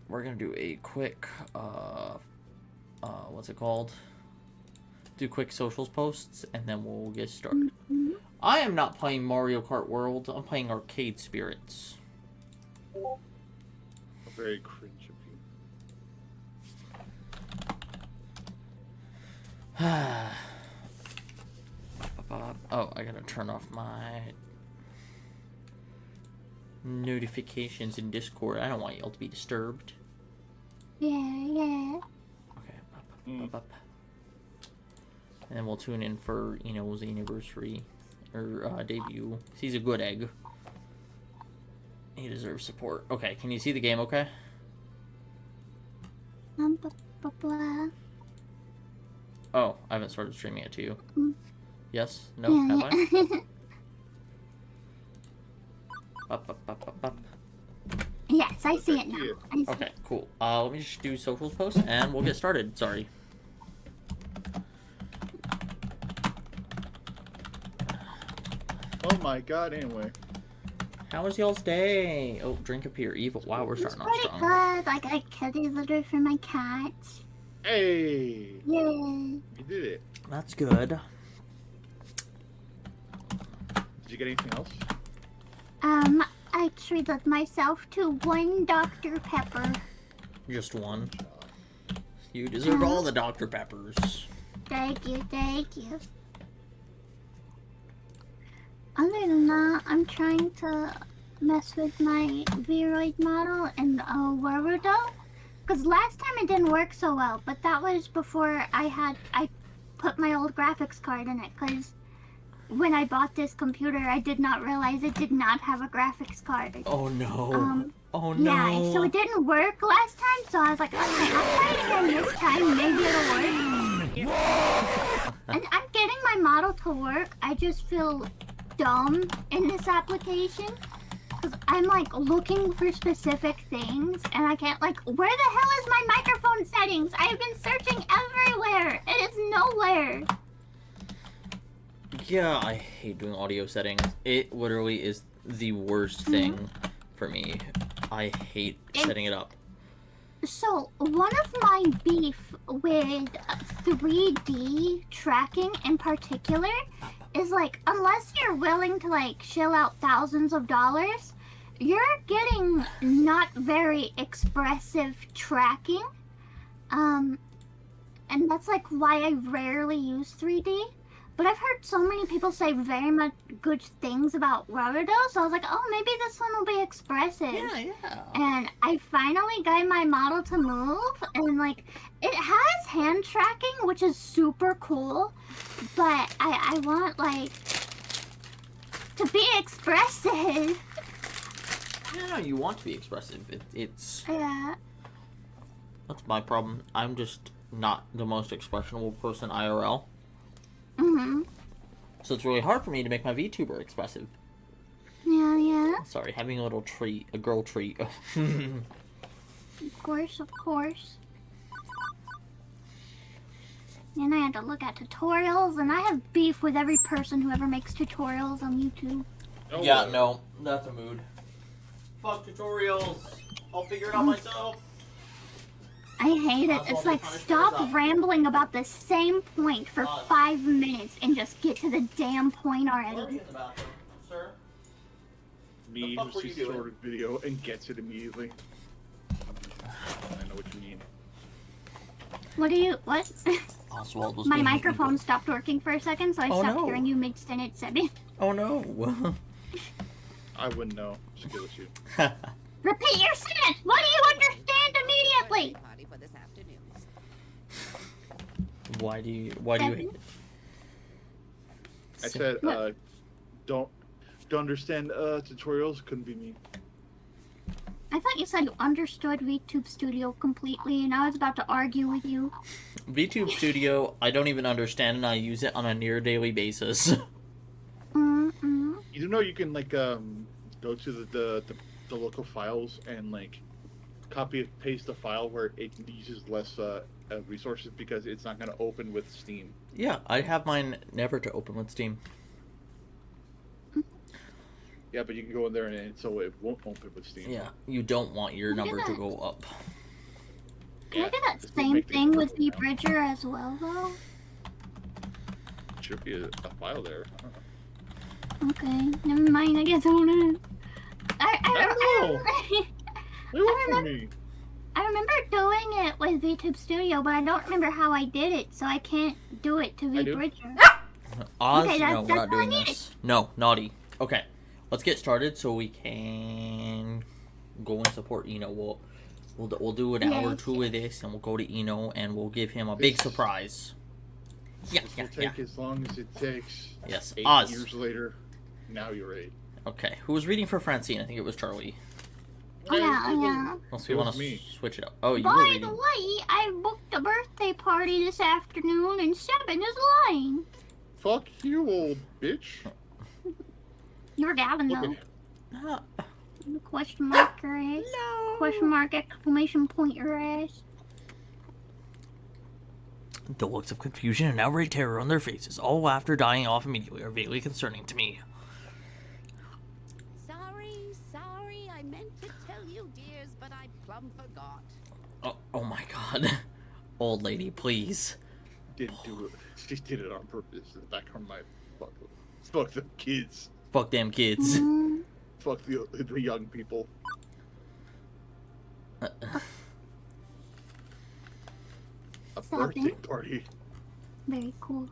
we're gonna do a quick, what's it called? Do quick socials posts, and then we'll get started. Mm-hmm. I am not playing Mario Kart World. I'm playing Arcade Spirits. Very cringe of you. Oh, I gotta turn off my notifications in Discord. I don't want y'all to be disturbed. Yeah. Okay. And then we'll tune in for Eno's anniversary or debut. He's a good egg. He deserves support. Okay, can you see the game? Okay. Oh, I haven't started streaming it to you. Yes? No? Have I? Up. Yes, I see it now. Okay, cool. Let me just do socials post and we'll get started. Sorry. Oh my god, anyway. How was y'all's day? Oh, drink a pure evil. Wow, we're starting off Pretty strong. good. Like, I killed a litter for my cat. Hey! Yay. You did it. That's good. Did you get anything else? I treated myself to 1 Dr. Pepper. Just one. You deserve all the Dr. Peppers. Thank you. Other than that, I'm trying to mess with my Viroid model and Warudo. Because last time it didn't work so well, but that was before I put my old graphics card in it. Because when I bought this computer, I did not realize it did not have a graphics card. Oh no. Oh no. Yeah, so it didn't work last time, so I was like, okay, I'll try it again this time, maybe it'll work. And I'm getting my model to work, I just feel dumb in this application. Because I'm like looking for specific things, and I can't where the hell is my microphone settings? I've been searching everywhere, it is nowhere. Yeah, I hate doing audio settings. It literally is the worst thing for me. I hate setting it up. So, one of my beef with 3D tracking in particular is unless you're willing to shell out thousands of dollars, you're getting not very expressive tracking. And that's why I rarely use 3D. But I've heard so many people say very much good things about Warudo, so I was like, oh, maybe this one will be expressive. Yeah. And I finally got my model to move, and it has hand tracking, which is super cool, but I want to be expressive. Yeah, you want to be expressive. It's Yeah. That's my problem. I'm just not the most expressionable person IRL. So it's really hard for me to make my VTuber expressive. Yeah. Sorry, having a little treat, a girl treat. Of course. And I had to look at tutorials, and I have beef with every person who ever makes tutorials on YouTube. Oh, Yeah, no, that's a mood. Fuck tutorials. I'll figure it out myself. I hate it. It's stop rambling about the same point for 5 minutes and just get to the damn point already. Sir? Me who sees a short video and gets it immediately. I know what you mean. What? Oswald was My being microphone evil. stopped working for a second, so I stopped hearing you mid-sentence. Oh no. I wouldn't know. Just kill you. Repeat your sentence! What do you understand immediately? Why do you hate it? I said, don't understand tutorials. Couldn't be me. I thought you said you understood VTube Studio completely, and I was about to argue with you. VTube Studio, I don't even understand, and I use it on a near daily basis. You do know you can go to the local files and copy and paste the file where it uses less resources because it's not going to open with Steam. Yeah, I have mine never to open with Steam. Yeah, but you can go in there and so it won't open with Steam. Yeah, you don't want your Look at number to that. go up. Can I do that this will same make things thing with purple the now. Bridger as well, though? Should be a file there. Okay, never mind. I guess I wanna. I I don't know. I Wait, what for me? remember doing it with VTube Studio, but I don't remember how I did it, so I can't do it to I do. Bridger. Oz, Okay, no, we're that's not all I doing needed. this. No, naughty. Okay, let's get started so we can go and support Eno. We'll do an hour or Yes, two of this, and we'll go to Eno, and we'll give him a big This- surprise. Yeah, This yeah, will yeah. take as long as it takes. Yes, 8 Oz. years later, now you're 8. Okay, who was reading for Francine? I think it was Charlie. Yeah. Unless we It want was to me. switch it up. Oh, you were By reading. the way, I booked a birthday party this afternoon, and 7 is lying. Fuck you, old bitch. You're Gavin, Look at though. him. Ah, Question mark your ass. no. Question mark, exclamation point your ass. The looks of confusion and outright terror on their faces, all after dying off immediately, are vaguely concerning to me. Sorry, I meant to tell you, dears, but I plumb forgot. Oh my god. Old lady, please. Didn't do it. She did it on purpose. In the back of my fuck the kids. Fuck them kids. Mm, Fuck the young people. A Stop birthday it. party. very cool.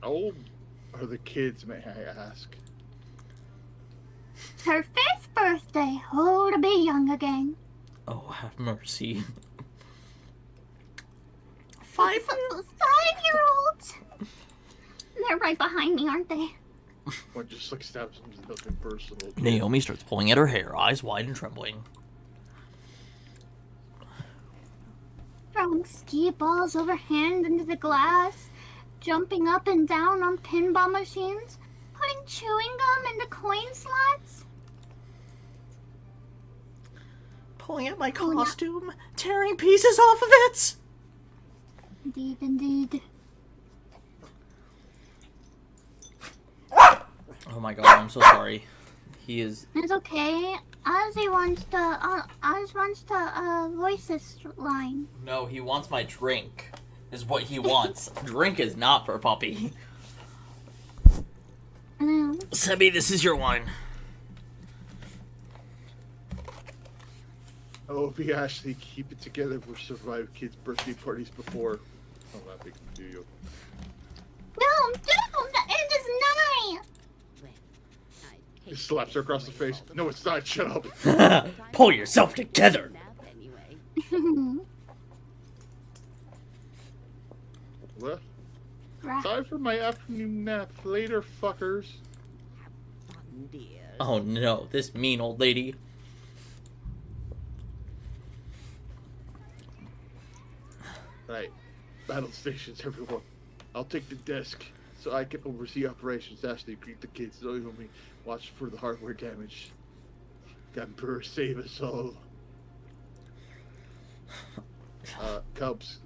How old are the kids, may I ask? It's her 5th birthday. Oh, to be young again. Oh, have mercy. 5-year-olds. They're right behind me, aren't they? Or just like stabs them with nothing personal. Naomi starts pulling at her hair, eyes wide and trembling. Throwing ski balls overhand into the glass, jumping up and down on pinball machines, putting chewing gum into coin slots. Pulling at my Pulling out- costume, tearing pieces off of it! Indeed, indeed. Oh my god, I'm so sorry. He is. It's okay. Ozzy wants to voice this line. No, he wants my drink. Is what he wants. Drink is not for puppy. Sebby, this is your wine. Oh, be Ashley, keep it together. We've survived kids' birthday parties before. Oh, that big do you? No, it is nine. Well, I He slaps her across the face. No, it's not. Shut up. Pull yourself together. Nap anyway. Well, Right. time for my afternoon nap. Later, fuckers. Have fun, dears. Oh no, this mean old lady. Right. Battle stations, everyone. I'll take the desk so I can oversee operations. Ashley, greet the kids. Naomi, watch for the hardware damage. Emperor, save us all. Cubs,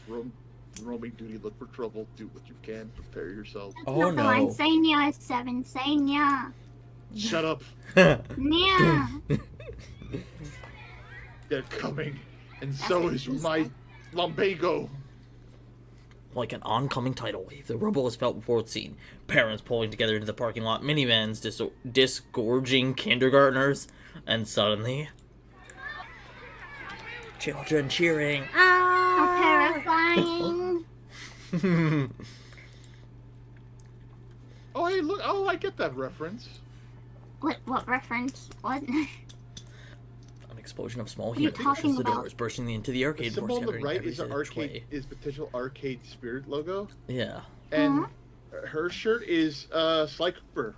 roaming duty, look for trouble. Do what you can. Prepare yourself. Oh Not the line. no. Sanya is 7. Sanya. Shut up. Yeah. They're coming. And That's so what is she my said. lumbago. Like an oncoming tidal wave, the rubble is felt before it's seen. Parents pulling together into the parking lot, minivans disgorging kindergartners, and suddenly... Children cheering. How terrifying. Oh, hey, look. Oh, I get that reference. What reference? What? An explosion of small are you heat talking pushes the about? doors, bursting into the The arcade floor, symbol on the scattering right every is an which arcade, way. is potential arcade spirit logo, Yeah. and her shirt is Sly Cooper.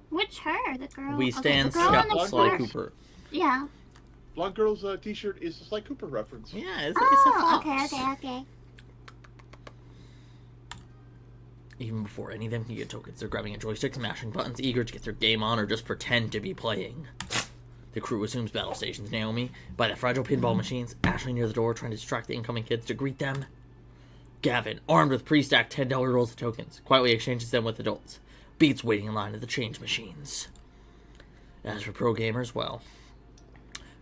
Which her? The girl? We okay, stand the girl on the Scott Sly floor. Cooper. Yeah. Blonde girl's t-shirt is a Sly Cooper reference. Yeah, it's a Oh, fox. okay. Even before any of them can get tokens, they're grabbing a joystick, smashing buttons, eager to get their game on or just pretend to be playing. The crew assumes battle stations. Naomi, by the fragile pinball machines, Ashley near the door, trying to distract the incoming kids to greet them. Gavin, armed with pre-stacked $10 rolls of tokens, quietly exchanges them with adults. Beats waiting in line at the change machines. As for pro gamers, well,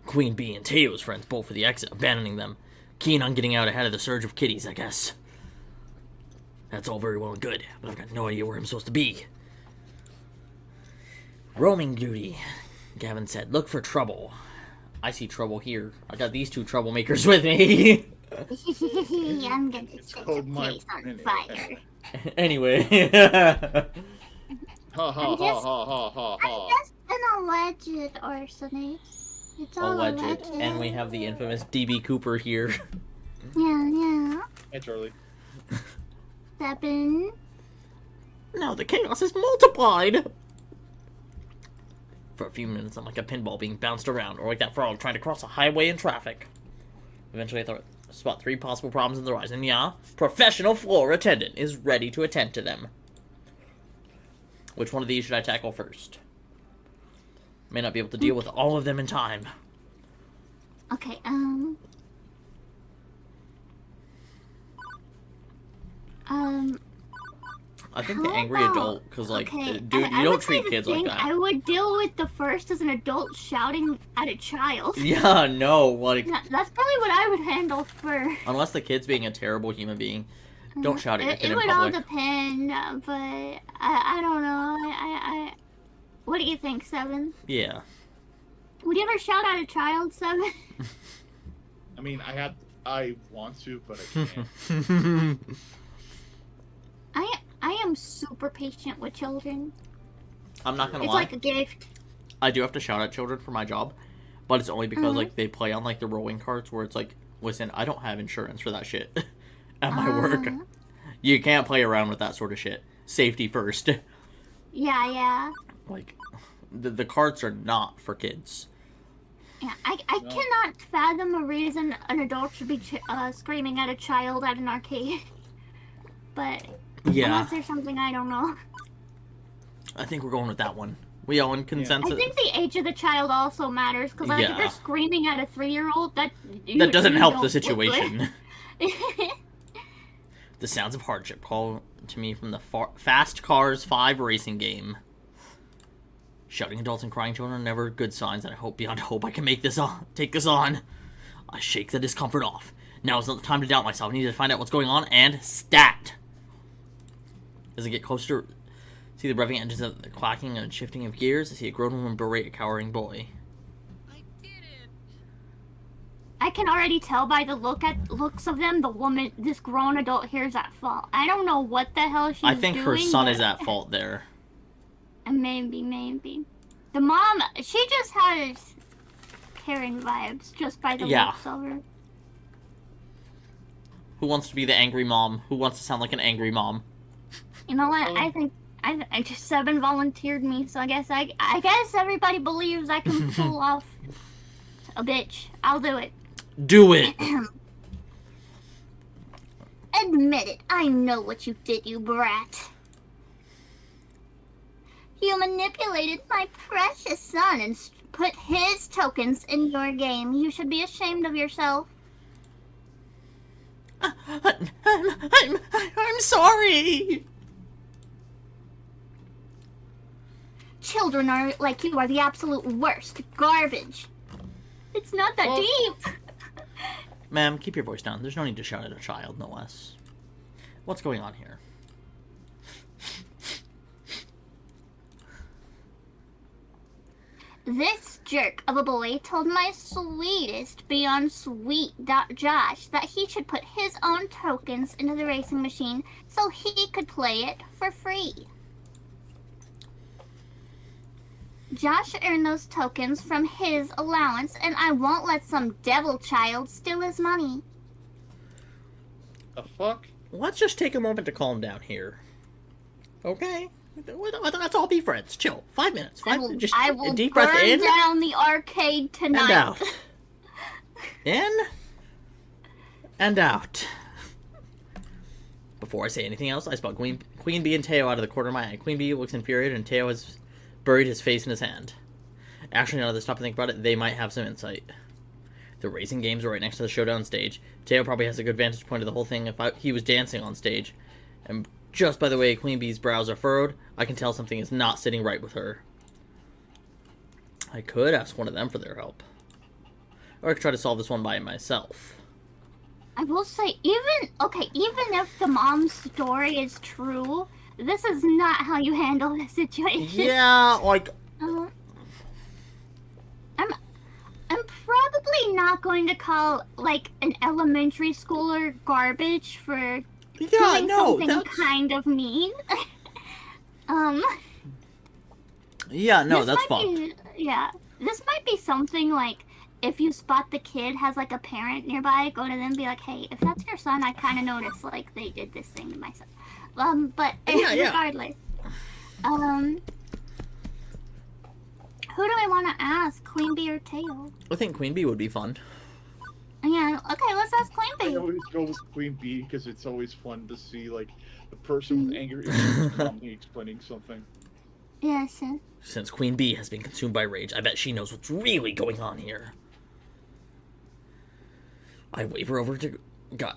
Queen Bee and Teo's friends bolt for the exit, abandoning them, keen on getting out ahead of the surge of kitties, I guess. That's all very well and good, but I've got no idea where I'm supposed to be. Roaming duty, Gavin said. Look for trouble. I see trouble here. I got these two troublemakers with me. I'm gonna set the called my place on minute. fire. Anyway. Ha ha ha ha ha ha I'm ha. just an alleged arsonist. It's all Alleged. And we have the infamous DB Cooper here. Yeah. Hey, Charlie. 7. Now the chaos is multiplied! For a few minutes, I'm like a pinball being bounced around, or like that frog trying to cross a highway in traffic. Eventually, I thought, spot 3 possible problems in the rise, and yeah, professional floor attendant is ready to attend to them. Which one of these should I tackle first? May not be able to deal with all of them in time. Okay, I think the How angry about- adult, because, like, okay, dude, I you don't would say treat the kids like thing that. I would deal with the first as an adult shouting at a child. Yeah, no, like, That's probably what I would handle first. unless the kid's being a terrible human being, don't shout at your kid It in would all public. depend, but I don't know. I what do you think, 7? Yeah. Would you ever shout at a child, 7? I mean, I want to, but I can't. I am super patient with children. I'm not gonna It's lie. like a gift. I do have to shout at children for my job, but it's only because like they play on like the rowing carts where it's like, listen, I don't have insurance for that shit at my work. You can't play around with that sort of shit. Safety first. Yeah. Like, the carts are not for kids. Yeah, I cannot fathom a reason an adult should be screaming at a child at an arcade. But Yeah, unless there's something I don't know. I think we're going with that one. We all in consensus. I think the age of the child also matters because like if Yeah. you're screaming at a 3-year-old, that That doesn't help don't the look good. situation. The sounds of hardship call to me from the Fast Cars 5 racing game. Shouting adults and crying children are never good signs, and I hope beyond hope I can take this on. I shake the discomfort off. Now is not the time to doubt myself. I need to find out what's going on and stat. As I get closer, see the revving engines of the clacking and shifting of gears. I see a grown woman berate a cowering boy. I did it. I can already tell by the looks of them, the woman, this grown adult here is at fault. I don't know what the hell she's doing. I think her son is but- at fault there. Maybe. The mom, she just has Karen vibes just by the Yeah. looks of her. Who wants to be the angry mom? Who wants to sound like an angry mom? You know what? I think I just 7 volunteered me, so I guess everybody believes I can pull off a bitch. I'll do it. Do it! Admit it. I know what you did, you brat. You manipulated my precious son and put his tokens in your game. You should be ashamed of yourself. I'm sorry! Children are like you are the absolute worst. Garbage. It's not that Well- deep. Ma'am, keep your voice down. There's no need to shout at a child, no less. What's going on here? This jerk of a boy told my sweetest beyond sweet Josh that he should put his own tokens into the racing machine so he could play it for free. Josh earned those tokens from his allowance, and I won't let some devil child steal his money. The fuck? Let's just take a moment to calm down here. Okay? Let's all be friends. Chill. 5 minutes. Just I a will deep burn breath in down the arcade and tonight. out. In and out. Before I say anything else, I spot Queen Bee and Teo out of the corner of my eye. Queen Bee looks infuriated, and Teo has buried his face in his hand. Actually, now that I stop and think about it, they might have some insight. The racing games are right next to the showdown stage. Teo probably has a good vantage point of the whole thing if he was dancing on stage. And just by the way Queen Bee's brows are furrowed, I can tell something is not sitting right with her. I could ask one of them for their help. Or I could try to solve this one by myself. I will say, even if the mom's story is true, this is not how you handle the situation. Yeah, like... I'm probably not going to call, like, an elementary schooler garbage for doing something kind of mean. Yeah, no, that's fine. Yeah. This might be something, like, if you spot the kid has, like, a parent nearby, go to them and be like, hey, if that's your son, I kind of noticed, like, they did this thing to my son. But regardless. Who do I want to ask? Queen Bee or Teo? I think Queen Bee would be fun. Yeah, okay, let's ask Queen I Bee. always go with Queen Bee because it's always fun to see, like, the person with anger issues calmly explaining something. Yes. Since Queen Bee has been consumed by rage, I bet she knows what's really going on here. I wave her over to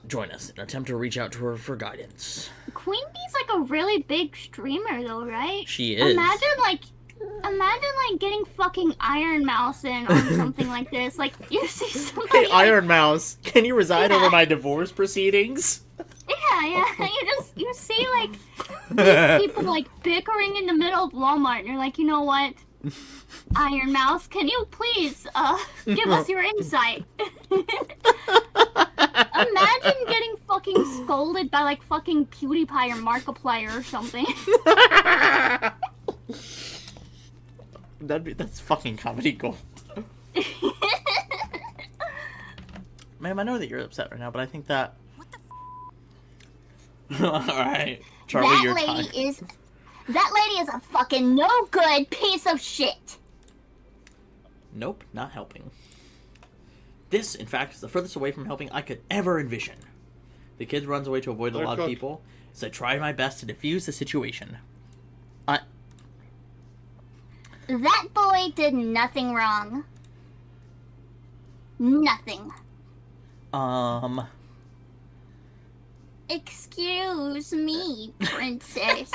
join us in an attempt to reach out to her for guidance. Queen Bee's like a really big streamer though, right? She is. Imagine getting fucking Iron Mouse in on something like this. Like, you see somebody... Hey, Iron Mouse, can you reside over my divorce proceedings? Yeah. You see, like, these people, like, bickering in the middle of Walmart, and you're like, you know what? Iron Mouse, can you please, give us your insight? Imagine getting fucking scolded by, like, fucking PewDiePie or Markiplier or something. That's fucking comedy gold. Ma'am, I know that you're upset right now, but I think that... What the Alright, Charlie, your time. That lady is a fucking no good piece of shit. Nope, not helping. This, in fact, is the furthest away from helping I could ever envision. The kid runs away to avoid a lot of people, so I try my best to defuse the situation. That boy did nothing wrong. Nothing. Excuse me, princess.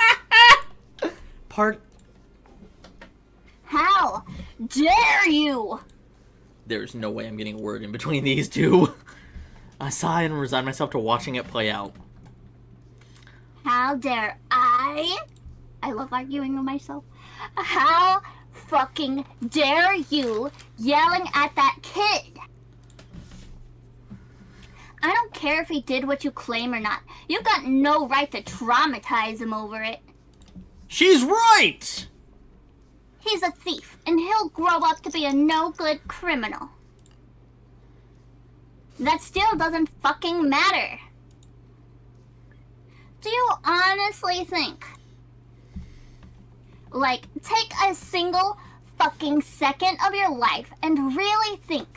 How dare you? There's no way I'm getting a word in between these two. I sigh and resign myself to watching it play out. How dare I love arguing with myself. How fucking dare you yelling at that kid? I don't care if he did what you claim or not. You've got no right to traumatize him over it. She's right! He's a thief, and he'll grow up to be a no-good criminal. That still doesn't fucking matter. Do you honestly think, like, take a single fucking second of your life and really think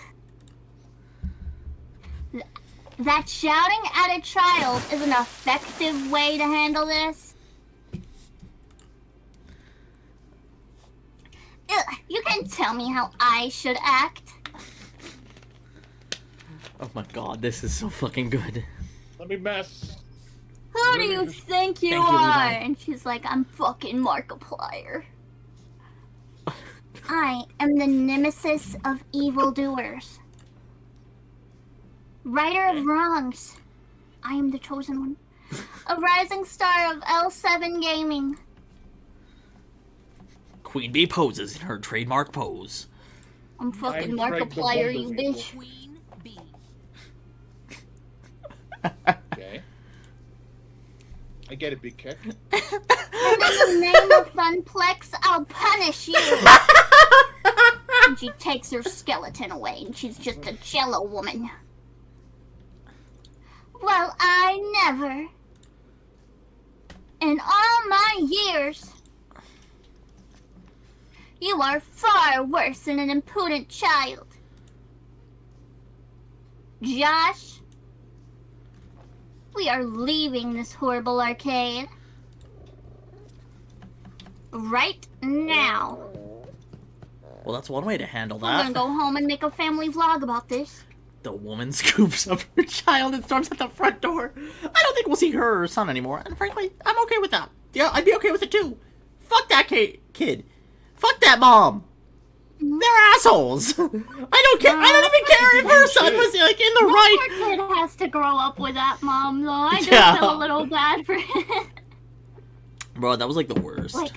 that shouting at a child is an effective way to handle this? You can tell me how I should act. Oh my god, this is so fucking good. Let me mess. Who do you think you are? And she's like, I'm fucking Markiplier. I am the nemesis of evildoers. Righter of wrongs. I am the chosen one. A rising star of L7 Gaming. Queen Bee poses in her trademark pose. I'm fucking I'm Craig the Markiplier, you Wonder bitch. Queen Bee. Okay. I get it, big kick. And in the name of Funplex, I'll punish you. And she takes her skeleton away, and she's just a jello woman. Well, I never. In all my years, you are far worse than an impudent child. Josh, we are leaving this horrible arcade. Right now. Well, that's one way to handle I'm that. gonna go home and make a family vlog about this. The woman scoops up her child and storms at the front door. I don't think we'll see her or her son anymore, and frankly, I'm okay with that. Yeah, I'd be okay with it too. Fuck that kid. Fuck that mom. They're assholes. I don't care. I don't even care if her son was like in the No right. poor kid has to grow up with that mom, though. I just Yeah. feel a little bad for him. Bro, that was like the worst. Like,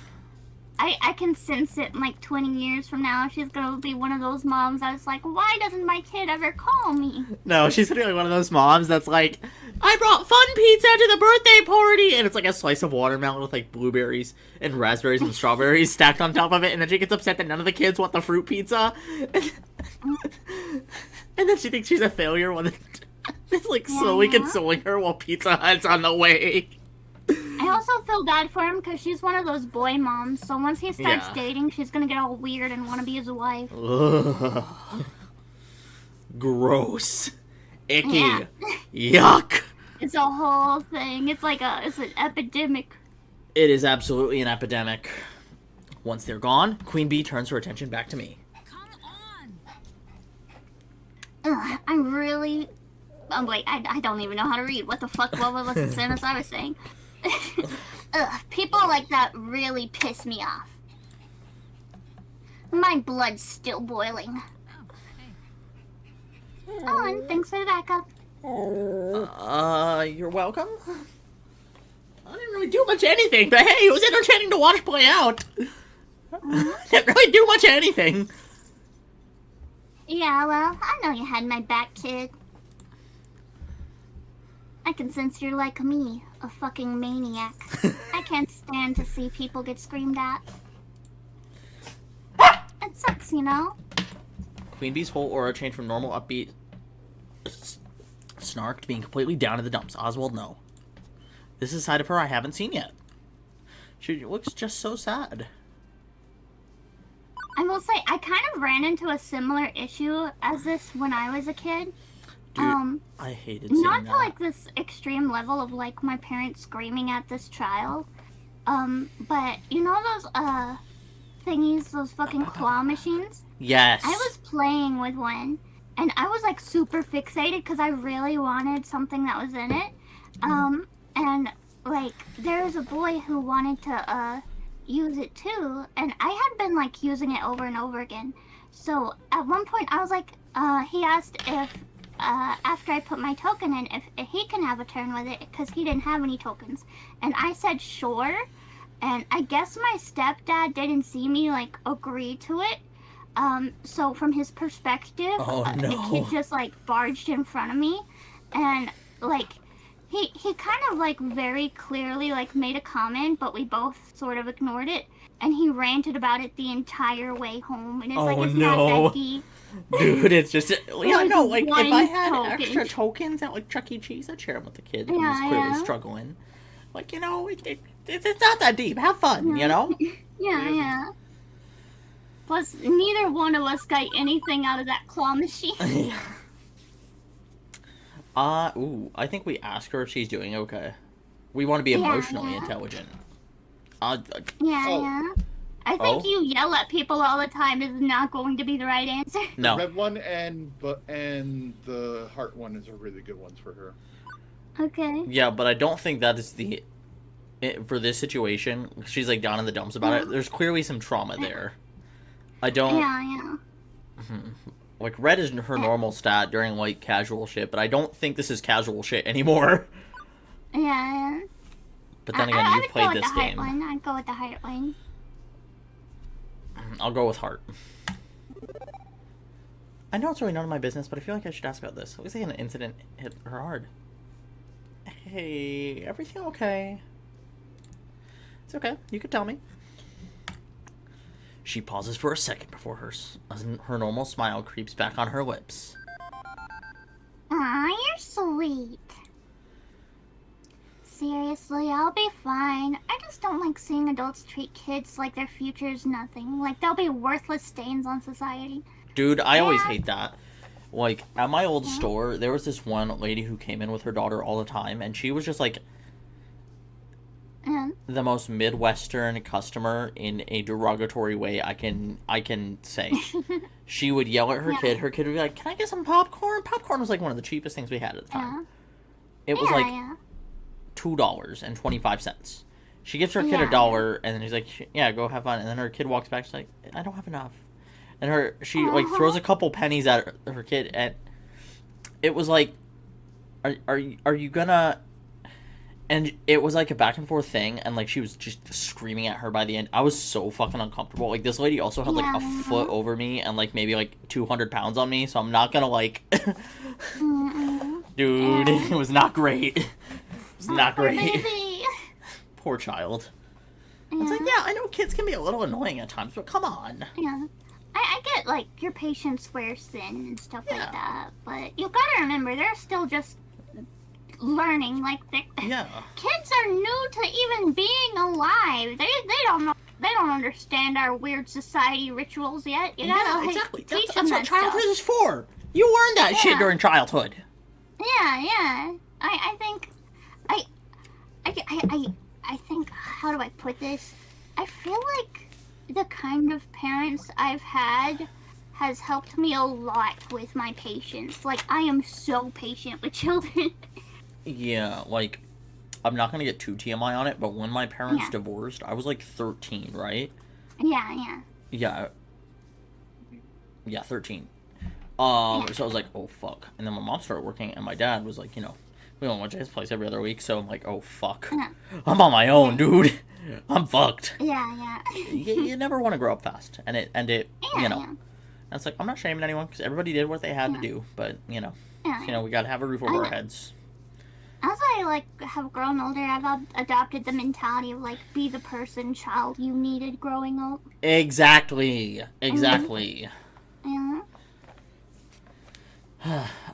I can sense it in like 20 years from now. She's gonna be one of those moms that's like, why doesn't my kid ever call me? No, she's gonna be like one of those moms that's like, I brought fun pizza to the birthday party, and it's like a slice of watermelon with like blueberries and raspberries and strawberries stacked on top of it, and then she gets upset that none of the kids want the fruit pizza, and then she thinks she's a failure when it's like slowly Yeah. consoling her while Pizza Hut's on the way. I also feel bad for him because she's one of those boy moms. So once he starts Yeah. dating, she's gonna get all weird and want to be his wife. Ugh. Gross. Icky. Yeah. Yuck. It's a whole thing. It's like it's an epidemic. It is absolutely an epidemic. Once they're gone, Queen Bee turns her attention back to me. Come on. Ugh, I really. Oh wait, I don't even know how to read. What the fuck? What was the sentence I was saying? Ugh, people like that really piss me off. My blood's still boiling. Oh, and thanks for the backup. You're welcome. I didn't really do much of anything, but hey, it was entertaining to watch play out. Didn't really do much of anything. Yeah, well, I know you had my back, kid. I can sense you're like me, a fucking maniac. I can't stand to see people get screamed at. It sucks, you know? Queen Bee's whole aura changed from normal upbeat snark to being completely down in the dumps. Oswald, no. This is a side of her I haven't seen yet. She looks just so sad. I will say, I kind of ran into a similar issue as this when I was a kid. Dude, I hated seeing Not that. to like this extreme level of like my parents screaming at this child. But you know those thingies, those fucking claw machines? Yes. I was playing with one and I was like super fixated because I really wanted something that was in it. And like there was a boy who wanted to use it too, and I had been like using it over and over again. So at one point I was like, he asked if after I put my token in, if he can have a turn with it, because he didn't have any tokens. And I said sure, and I guess my stepdad didn't see me, like, agree to it. So from his perspective, Oh, the no. kid just, like, barged in front of me, and, like, he kind of, like, very clearly, like, made a comment, but we both sort of ignored it, and he ranted about it the entire way home, and it's like, Oh, it's no. not that deep. Dude, it's just... Yeah, no, like, if I one had token. extra tokens at, like, Chuck E. Cheese, I'd share them with the kid who's Yeah, clearly yeah. struggling. Like, you know, it's not that deep. Have fun, you know? Yeah, yeah. Plus, neither one of us got anything out of that claw machine. Ooh, I think we ask her if she's doing okay. We want to be Yeah, emotionally yeah. intelligent. Yeah, Oh. yeah. I think Oh. you yell at people all the time is not going to be the right answer. The No. red one and the heart one is a really good ones for her. Okay. Yeah, but I don't think that is for this situation. She's, like, down in the dumps about it. There's clearly some trauma there. I don't... Yeah, yeah. Like, red is her normal stat during, like, casual shit, but I don't think this is casual shit anymore. Yeah, yeah. But then I again, you've would go played with this the heart game. one. I'd go with the heart one. I'll go with heart. I know it's really none of my business, but I feel like I should ask about this. It looks like an incident hit her hard. Hey, everything okay? It's okay. You could tell me. She pauses for a second before her normal smile creeps back on her lips. Aw, you're sweet. Seriously, I'll be fine. I just don't like seeing adults treat kids like their future's nothing. Like they'll be worthless stains on society. Dude, I always Yeah. hate that. Like, at my old store, there was this one lady who came in with her daughter all the time, and she was just like... the most Midwestern customer in a derogatory way I can say. She would yell at her Yeah. kid. Her kid would be like, "Can I get some popcorn?" Popcorn was like one of the cheapest things we had at the time. Yeah. It was yeah, like yeah. $2.25. She gives her kid Yeah. $1, and then he's like, "Yeah, go have fun." And then her kid walks back. She's like, "I don't have enough." And she like throws a couple pennies at her kid, and it was like, are you gonna? And it was like a back and forth thing, and like she was just screaming at her by the end. I was so fucking uncomfortable. Like this lady also had like a Yeah. foot over me and like maybe like 200 pounds on me, so I'm not gonna like, Mm-mm. dude, Yeah. it was not great. It was not Poor great. baby. Poor child. Yeah. It's like, yeah, I know kids can be a little annoying at times, but come on. Yeah. I get, like, your patients wear thin and stuff Yeah. like that, but you gotta remember, they're still just learning. Like, Yeah. kids are new to even being alive. They don't know. They don't understand our weird society rituals yet. You gotta, Yeah, like, exactly. teach That's them what that childhood stuff. is for. You learned that shit Yeah. during childhood. Yeah. I think, I think, how do I put this? I feel like the kind of parents I've had has helped me a lot with my patience. Like, I am so patient with children. Yeah, like, I'm not gonna get too TMI on it, but when my parents Yeah. divorced, I was like 13, right? Yeah. Yeah, 13. Yeah. So I was like, oh fuck. And then my mom started working, and my dad was like, we don't went to his place every other week, so I'm like, oh fuck. Yeah. I'm on my own, dude. I'm fucked. Yeah. You never want to grow up fast, and it, Yeah. and it's like, I'm not shaming anyone, because everybody did what they had to Yeah. do, but, Yeah. we gotta have a roof over I our know. heads. As I, like, have grown older, I've adopted the mentality of, like, be the person child you needed growing up. Exactly. Yeah.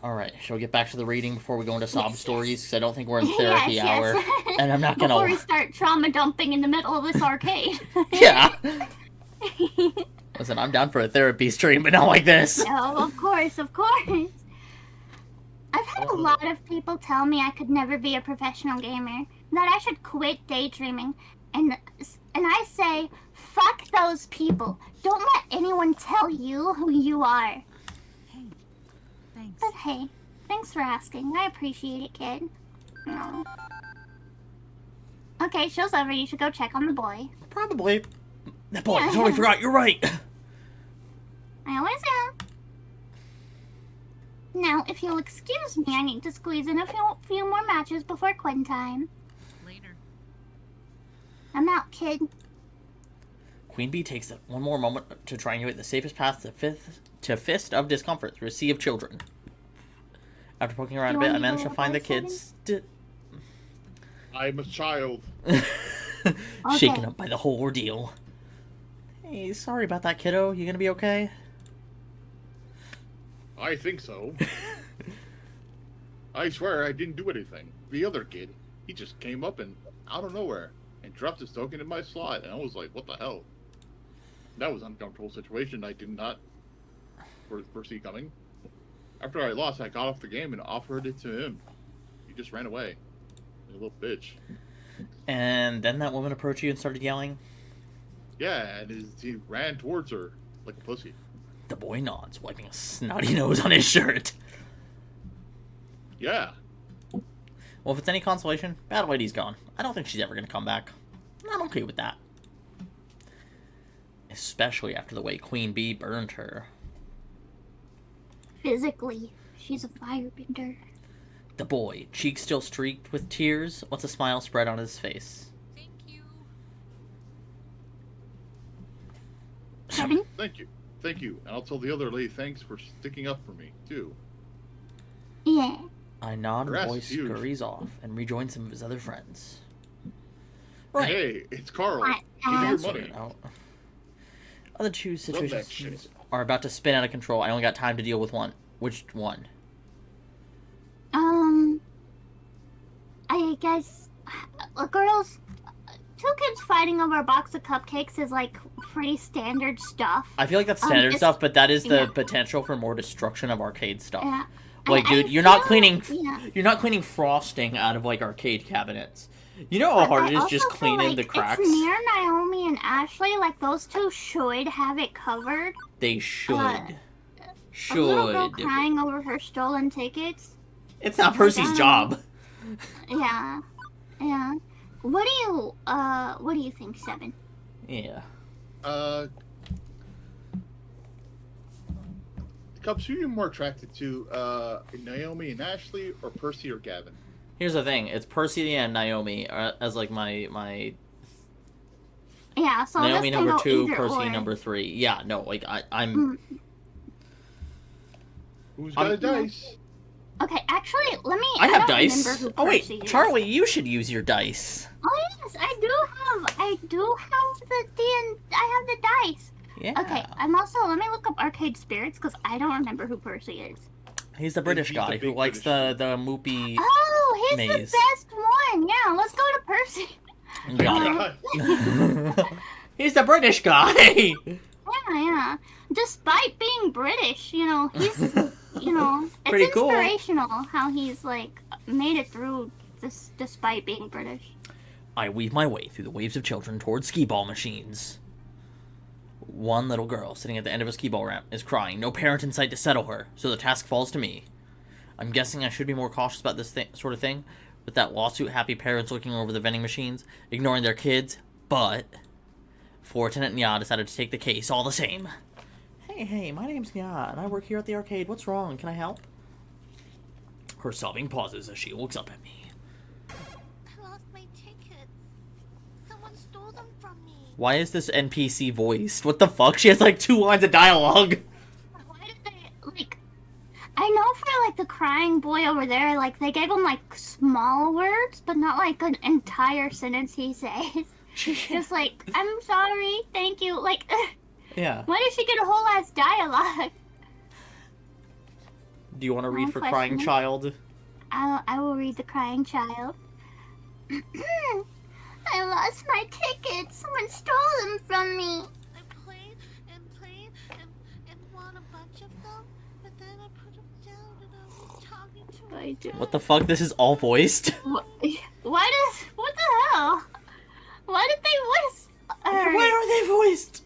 Alright, shall we get back to the reading before we go into sob Yes. stories? Because I don't think we're in therapy Yes. hour. And I'm not gonna... Before we start trauma dumping in the middle of this arcade. Yeah. Listen, I'm down for a therapy stream, but not like this. No, of course. I've had a lot of people tell me I could never be a professional gamer, that I should quit daydreaming, and I say, fuck those people. Don't let anyone tell you who you are. Hey, thanks. But hey, thanks for asking. I appreciate it, kid. Aw. Okay, show's over. You should go check on the boy. Probably. Boy, I Yeah. totally forgot. You're right. I always am. Now, if you'll excuse me, I need to squeeze in a few more matches before Quinn time. Later. I'm out, kid. Queen Bee takes one more moment to triangulate the safest path to Fist of Discomfort through a sea of children. After poking around a You bit, want I me to managed to go find the outside? kids I'm a child. shaken up by the whole ordeal. Hey, sorry about that, kiddo. You gonna be okay? I think so. I swear I didn't do anything. The other kid, he just came up and out of nowhere and dropped his token in my slot, and I was like, what the hell? That was an uncomfortable situation I did not foresee coming. After I lost, I got off the game and offered it to him. He just ran away. Like a little bitch. And then that woman approached you and started yelling. Yeah, and he ran towards her like a pussy. The boy nods, wiping a snotty nose on his shirt. Yeah. Well, if it's any consolation, Battle Lady's gone. I don't think she's ever gonna come back. I'm okay with that. Especially after the way Queen Bee burned her. Physically, she's a firebender. The boy, cheeks still streaked with tears, lets a smile spread on his face. Thank you. Kevin? Thank you. Thank you. And I'll tell the other lady thanks for sticking up for me, too. Yeah. I nod and the Grass boy is huge. scurries off and rejoins some of his other friends. Hey, it's Carl. I- Give me your That's money. Out. Other two that situations shit. are about to spin out of control. I only got time to deal with one. Which one? I guess, girls, two kids fighting over a box of cupcakes is like pretty standard stuff. I feel like that's standard it's- stuff, but that is the yeah. potential for more destruction of arcade stuff. Yeah. Like, I dude, you're not feel- cleaning. Yeah. You're not cleaning frosting out of like arcade cabinets. You know how But hard I it is also just feel cleaning like the cracks? It's near Naomi and Ashley. Like those two should have it covered. They should. A little girl Should. crying over her stolen tickets. It's not Percy's Damn. job. Yeah, yeah. What do you think, Seven? Yeah. Cubs, who are you more attracted to, Naomi and Ashley, or Percy or Gavin? Here's the thing. It's Percy and Naomi as like my Yeah, so Naomi this can number go 2, either Percy or. number 3. Yeah, no, like I'm. Who's got a dice? Okay, actually, let me. I have don't dice. remember who Oh wait, Percy is. Charlie, you should use your dice. Oh yes, I do have I have the dice. Yeah. Okay, I'm also. Let me look up Arcade Spirits because I don't remember who Percy is. He's the British He's the guy who big likes British the moopy. Oh, he's Maze. the best one. Yeah, let's go to Percy. Got it. He's the British guy. Yeah. Despite being British, he's, it's Pretty cool. inspirational how he's like made it through this despite being British. I weave my way through the waves of children towards skee-ball machines. One little girl sitting at the end of a skee-ball ramp is crying, no parent in sight to settle her, so the task falls to me. I'm guessing I should be more cautious about this sort of thing, with that lawsuit-happy parents looking over the vending machines, ignoring their kids, but Lieutenant Nya decided to take the case all the same. Hey, my name's Nya, and I work here at the arcade. What's wrong? Can I help? Her sobbing pauses as she looks up at me. I lost my tickets. Someone stole them from me. Why is this NPC voiced? What the fuck? She has like 2 lines of dialogue. Why did they like? I know for like the crying boy over there, like they gave him like small words, but not like an entire sentence he says. Just like, I'm sorry, thank you. Like, Yeah. why did she get a whole ass dialogue? Do you want to read Wrong for question. Crying Child? I will read the crying child. I lost my tickets. Someone stole them from me. I played and won a bunch of them, but then I put them down and I was talking to I do. What the fuck? This is all voiced? What the hell? Why did they voice her? Why are they voiced?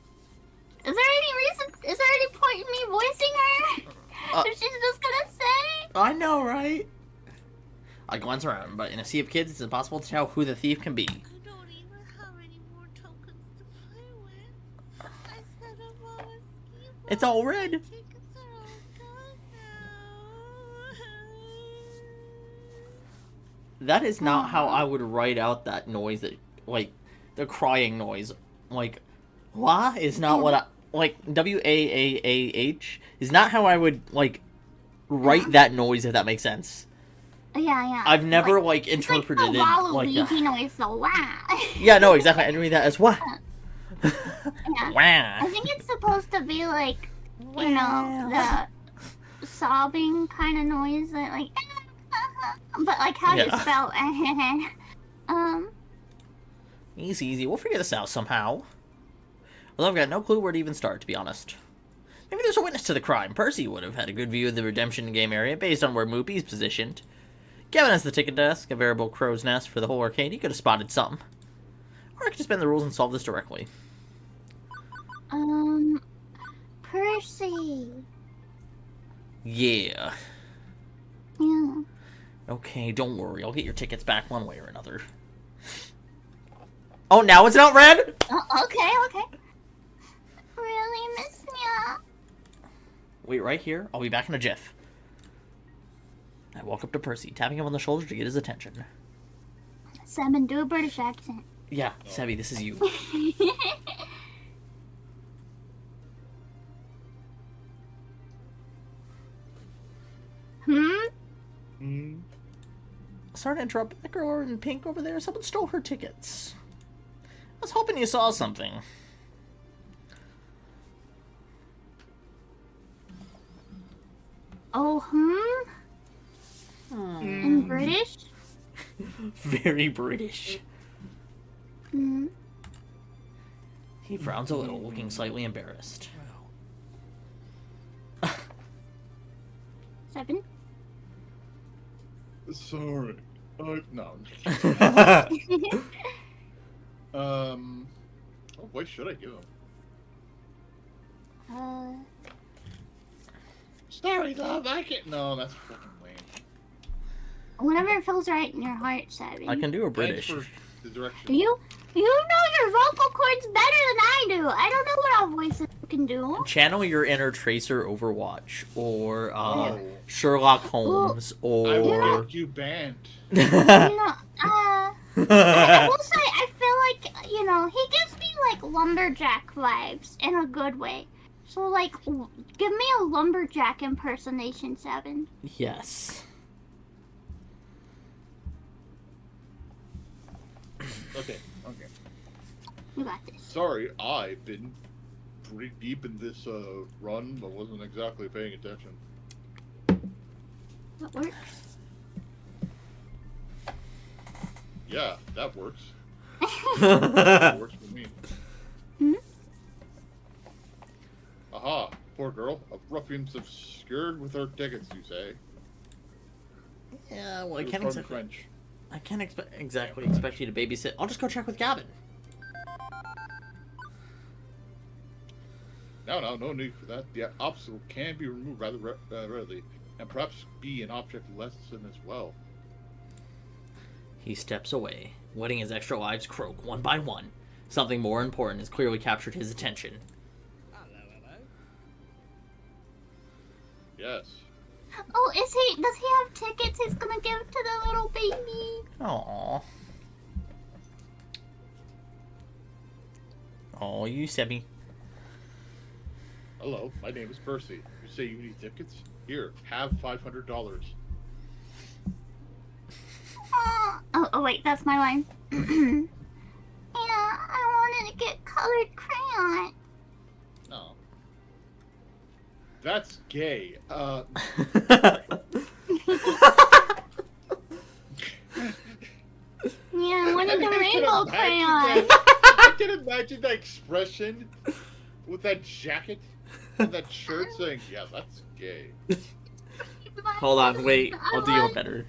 Is there any point in me voicing her? If she's just gonna say? I know, right? I glance around, but in a sea of kids, it's impossible to tell who the thief can be. I don't even have any more tokens to play with. I said I'm on a ski ball. It's all red. Tickets are all gone now. That is not how I would write out that noise, that, like, the crying noise. Like, wah is not what I, like, W-A-A-A-H is not how I would, like, write that noise, if that makes sense. Yeah. I've never, like, interpreted it's it like the like Waluigi that. noise, the wah. Yeah, no, exactly. I read that as wah. Yeah. Wah. I think it's supposed to be like, the sobbing kind of noise, that like, but like how do you Yeah. spell? Easy. We'll figure this out somehow. Although I've got no clue where to even start, to be honest. Maybe there's a witness to the crime. Percy would have had a good view of the redemption game area based on where Moopy's positioned. Gavin has the ticket desk, a veritable crow's nest for the whole arcade. He could have spotted something. Or I could just bend the rules and solve this directly. Percy. Yeah. Yeah. Okay, don't worry. I'll get your tickets back one way or another. Oh, now it's not red? Oh, okay. Really, Miss Nya? Wait right here. I'll be back in a jiff. I walk up to Percy, tapping him on the shoulder to get his attention. Seven, do a British accent. Yeah, Sebby, this is you. Sorry to interrupt. That girl in pink over there, someone stole her tickets. I was hoping you saw something. Oh, in British? Very British. Hmm. He frowns a little, looking slightly embarrassed. Seven? Sorry. No. What should I give him? Sorry, love. I can't. No, that's fucking lame. Whatever feels right in your heart, Seven. I can do a Thanks British. for the direction. You know your vocal cords better than I do. I don't know what all voices can do. Channel your inner Tracer Overwatch, or Oh. Sherlock Holmes, I will or... get you banned. You know, I will say, I feel like, he gives me, like, lumberjack vibes in a good way. So, like, give me a lumberjack impersonation, Seven. Yes. Okay. You got this. Sorry, I've been pretty deep in this run, but wasn't exactly paying attention. That works. Yeah, that works. That works for me. Hmm? Aha, poor girl. A ruffian's obscured with her tickets, you say? Yeah, well, I It was can't from exactly... French. I can't exactly expect you to babysit. I'll just go check with Gavin. No need for that. The obstacle can be removed rather readily, and perhaps be an object lesson as well. He steps away, letting his extra lives croak one by one. Something more important has clearly captured his attention. Yes. Oh, does he have tickets he's gonna give to the little baby? Aww. Oh, you Sebby. Hello, my name is Percy. You say you need tickets? Here, have $500. Oh, wait, that's my line. I wanted to get colored crayon. No. That's gay. Yeah, I wanted the I can rainbow imagine crayon. I can imagine that expression with that jacket and that shirt saying, yeah, that's gay. Hold on, wait. I'll do you want- better.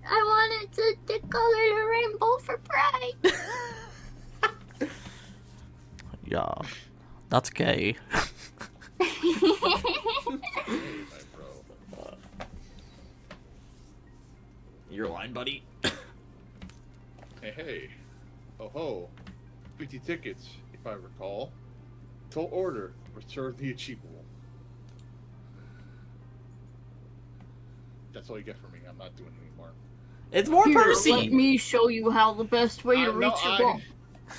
I wanted to color the rainbow for pride. Yeah, that's gay. Hey, my bro. Your line, buddy. Hey. Oh ho. 50 tickets, if I recall. Tall order. Return the achievable. That's all you get from me. I'm not doing it anymore. It's more Here, Percy. let me show you how the best way to reach your goal.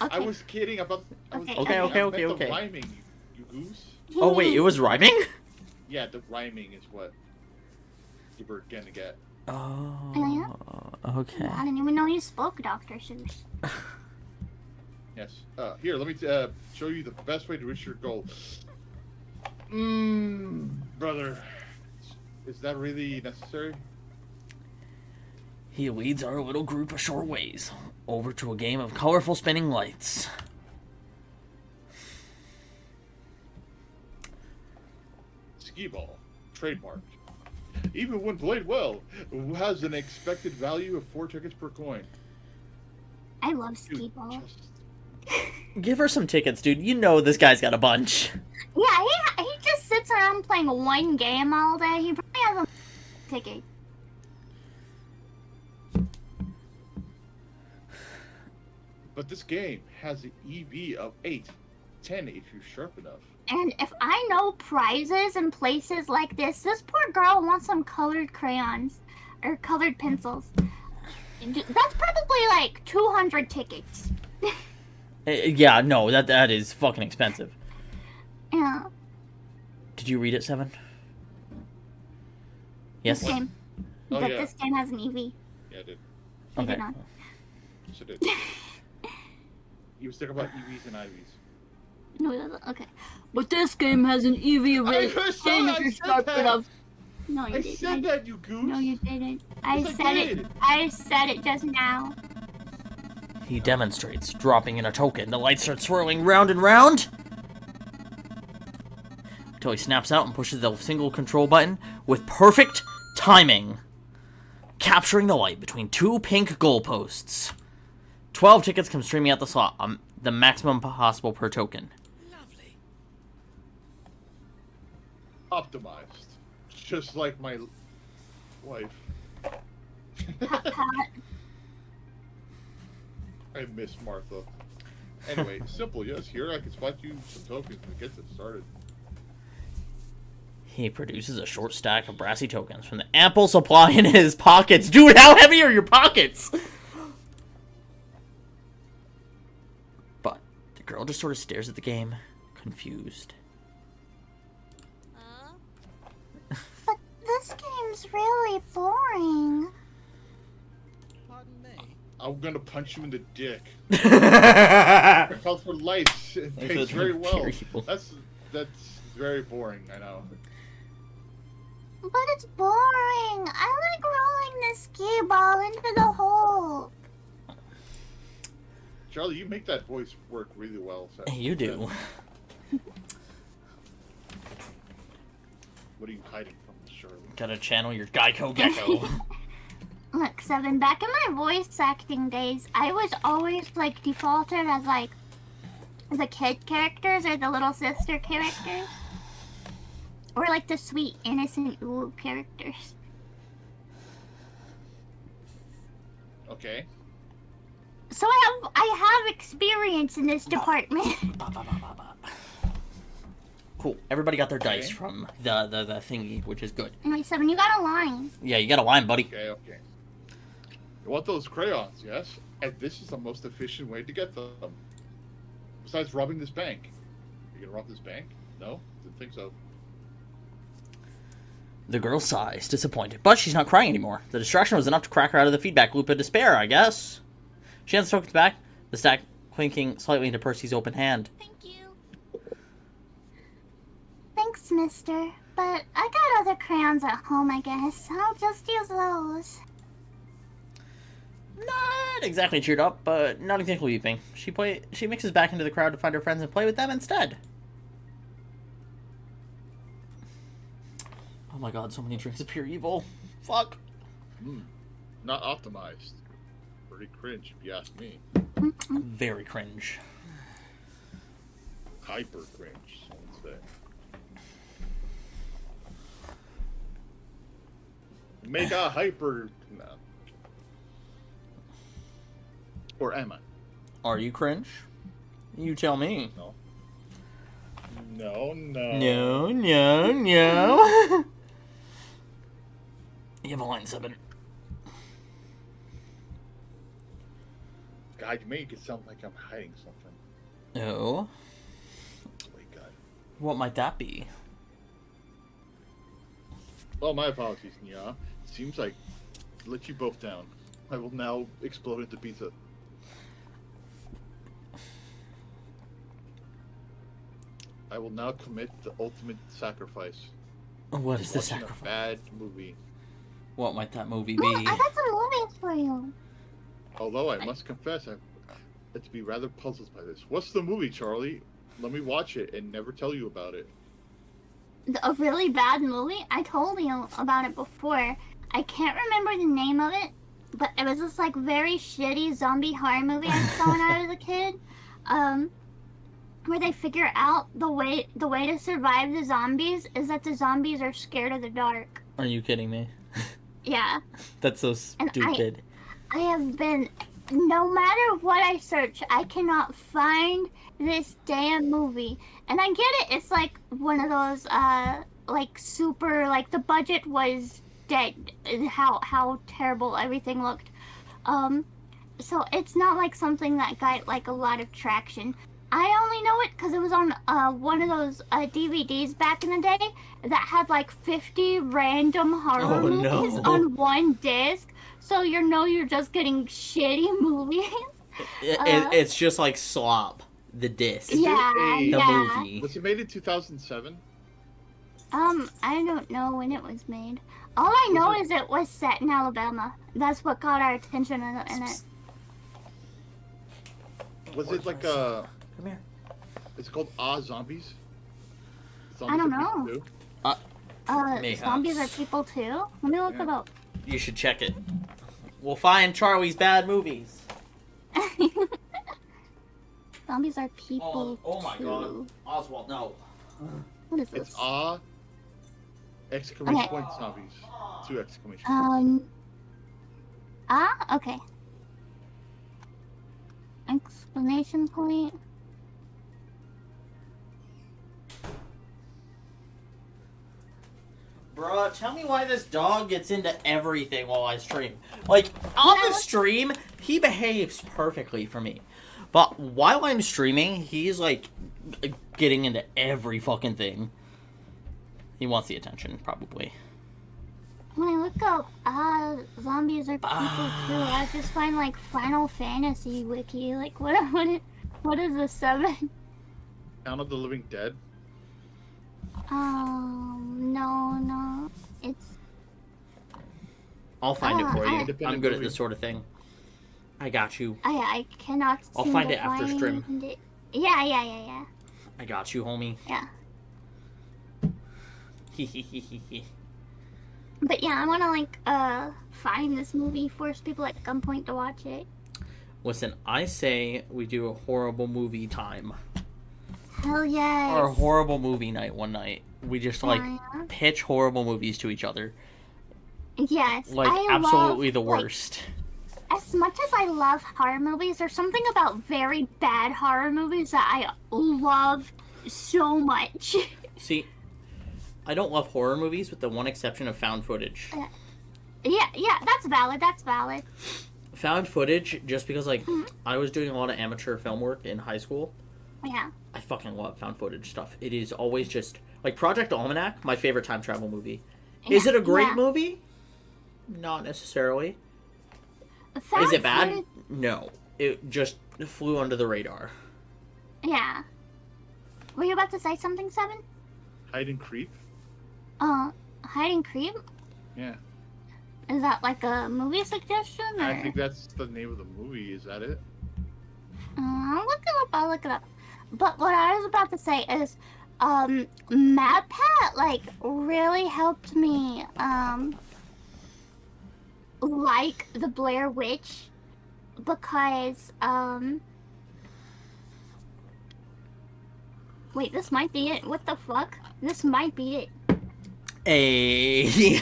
I was kidding about. I was Okay, kidding. okay, I meant the okay. rhyming, you goose. Oh wait, it was rhyming? Yeah, the rhyming is what you were gonna get. Oh, okay. I didn't even know you spoke, Dr. Seuss. Yes. Here, let me show you the best way to reach your goal. Brother, is that really necessary? He leads our little group a short ways, over to a game of colorful spinning lights. Skee ball, trademarked. Even when played well, has an expected value of 4 tickets per coin. I love Dude, skee ball. just- Give her some tickets, dude. You know this guy's got a bunch. Yeah, he just sits around playing one game all day. He probably has a ticket. But this game has an EV of 8, 10 if you're sharp enough. And if I know prizes in places like this poor girl wants some colored crayons or colored pencils. That's probably like 200 tickets. Yeah, no, that is fucking expensive. Yeah. Did you read it, Seven? Yes? This game. Oh, But yeah. this game has an EV. Yeah, I did. You Okay. did not. Yes, I did. You was talking about EVs and IVs. No, it doesn't. Okay. But this game has an EV of I 8, said 10 if I you're said sharp that. enough. No, you I didn't. said that, you goose. No, you didn't. I Yes, I said did. it. I said it just now. He demonstrates, dropping in a token. The lights start swirling round and round until he snaps out and pushes the single control button with perfect timing. Capturing the light between two pink goalposts. 12 tickets come streaming out the slot. The maximum possible per token. Optimized. Just like my wife. Pat, pat. I miss Martha. Anyway, simple, yes. Here I can spot you some tokens and get it started. He produces a short stack of brassy tokens from the ample supply in his pockets. Dude, how heavy are your pockets? But the girl just sort of stares at the game, confused. But this game's really boring. Pardon me. I'm gonna punch you in the dick. That's It calls for lights. It Thanks pays for very the well. people. That's very boring, I know. But it's boring. I like rolling the skee ball into the hole. Charlie, you make that voice work really well. So. You do. What are you hiding from, Charlie? Gotta channel your Geico Gecko. Look, Seven, back in my voice acting days, I was always like defaulted as like the kid characters or the little sister characters. Or like the sweet, innocent ooh characters. Okay. So I have experience in this department. Cool. Everybody got their dice Okay. from the thingy, which is good. Anyway, Seven, you got a line. Yeah, you got a line, buddy. Okay. You want those crayons, yes? And this is the most efficient way to get them. Besides robbing this bank. You gonna rob this bank? No? Didn't think so. The girl sighs, disappointed, but she's not crying anymore. The distraction was enough to crack her out of the feedback loop of despair, I guess. She hands the tokens back, the stack clinking slightly into Percy's open hand. Thank you. Thanks, mister. But I got other crayons at home, I guess. I'll just use those. Not exactly cheered up, but not exactly weeping. She mixes back into the crowd to find her friends and play with them instead. Oh my god, so many drinks of pure evil. Fuck. Not optimized. Pretty cringe, if you ask me. Very cringe. Hyper cringe, some would say. Mega hyper. No. Or am I? Are you cringe? You tell me. No. No, no. No, no, no. You have a line 7. God, you make it sound like I'm hiding something. Oh? Oh my god. What might that be? Well, my apologies, Nya. Seems like I let you both down. I will now explode into pizza. I will now commit the ultimate sacrifice. What is the Watching sacrifice? a bad movie. What might that movie Well, be? I got some movies for you. Although I must confess, I had to be rather puzzled by this. What's the movie, Charlie? Let me watch it and never tell you about it. A really bad movie? I told you about it before. I can't remember the name of it, but it was this like very shitty zombie horror movie I saw when I was a kid. Where they figure out the way to survive the zombies is that the zombies are scared of the dark. Are you kidding me? Yeah. That's so And stupid. I have been, no matter what I search, I cannot find this damn movie. And I get it, it's like one of those, like super, like the budget was dead, how terrible everything looked. So it's not like something that got like a lot of traction. I only know it because it was on one of those DVDs back in the day that had like 50 random horror Oh, movies no. on one disc. So you're just getting shitty movies. It's just like Slop, the disc. Is it Yeah, a- The yeah. movie. Was it made in 2007? I don't know when it was made. All I know is it was set in Alabama. That's what caught our attention in it. Was it like a... Come here. It's called Zombies? I don't Zombies are people know. too? Mayhaps. Zombies are people too? Let me look Yeah. it up. You should check it. We'll find Charlie's bad movies. Zombies are people. Oh my too. god. Oswald, no. What is It's this? exclamation Okay. point zombies. 2 exclamation points. Okay. Explanation point. Bruh, tell me why this dog gets into everything while I stream. Like, on the stream, he behaves perfectly for me. But while I'm streaming, he's like getting into every fucking thing. He wants the attention, probably. When I look up, zombies are people too, I just find like Final Fantasy wiki. Like, what is the 7? Town of the Living Dead. No, it's. I'll find it for you. Independent I'm good at movie. this sort of thing. I got you. I cannot. I'll seem find to it after stream. find it. Yeah. I got you, homie. Yeah. Hehehehe. But yeah, I want to like find this movie, force people at gunpoint to watch it. Listen, I say we do a horrible movie time. Hell yes. Or a horrible movie night one night. We just like Yeah. pitch horrible movies to each other. Yes. Like I absolutely love, the like, worst. as much as I love horror movies, there's something about very bad horror movies that I love so much. See, I don't love horror movies with the one exception of found footage. Yeah, that's valid. Found footage, just because like I was doing a lot of amateur film work in high school. Yeah. I fucking love found footage stuff. It is always just like Project Almanac, my favorite time travel movie. Is it a great yeah. movie? Not necessarily. Found Is it bad? footage- No. It just flew under the radar. Yeah. Were you about to say something, Seven? Hide and Creep. Hide and Creep? Yeah. Is that like a movie suggestion? Or... I think that's the name of the movie. Is that it? I'll look it up. But what I was about to say is, MatPat, like, really helped me, like the Blair Witch, because, wait, this might be it. What the fuck? This might be it. Hey.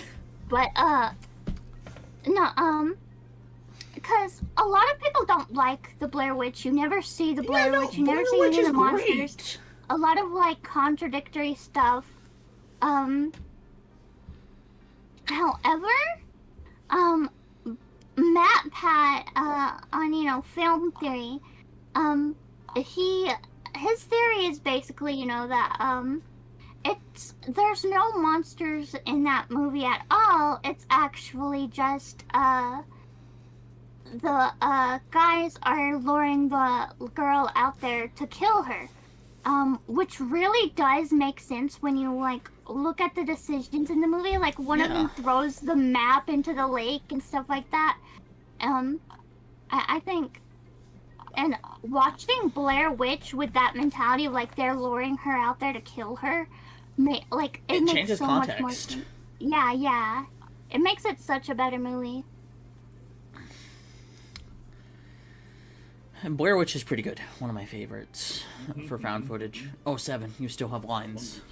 But, no, because a lot of people don't like the Blair Witch. You never see the Blair Witch. You never see any of the monsters. A lot of, like, contradictory stuff. However, MatPat, on, Film Theory, his theory is basically, that, there's no monsters in that movie at all. It's actually just, the guys are luring the girl out there to kill her. Which really does make sense when you, like, look at the decisions in the movie. Like, one of them throws the map into the lake and stuff like that. I think... And watching Blair Witch with that mentality of, like, they're luring her out there to kill her, it makes changes so much more context. sense. Yeah. It makes it such a better movie. And Blair Witch is pretty good. One of my favorites for found footage. Oh, 7. You still have lines.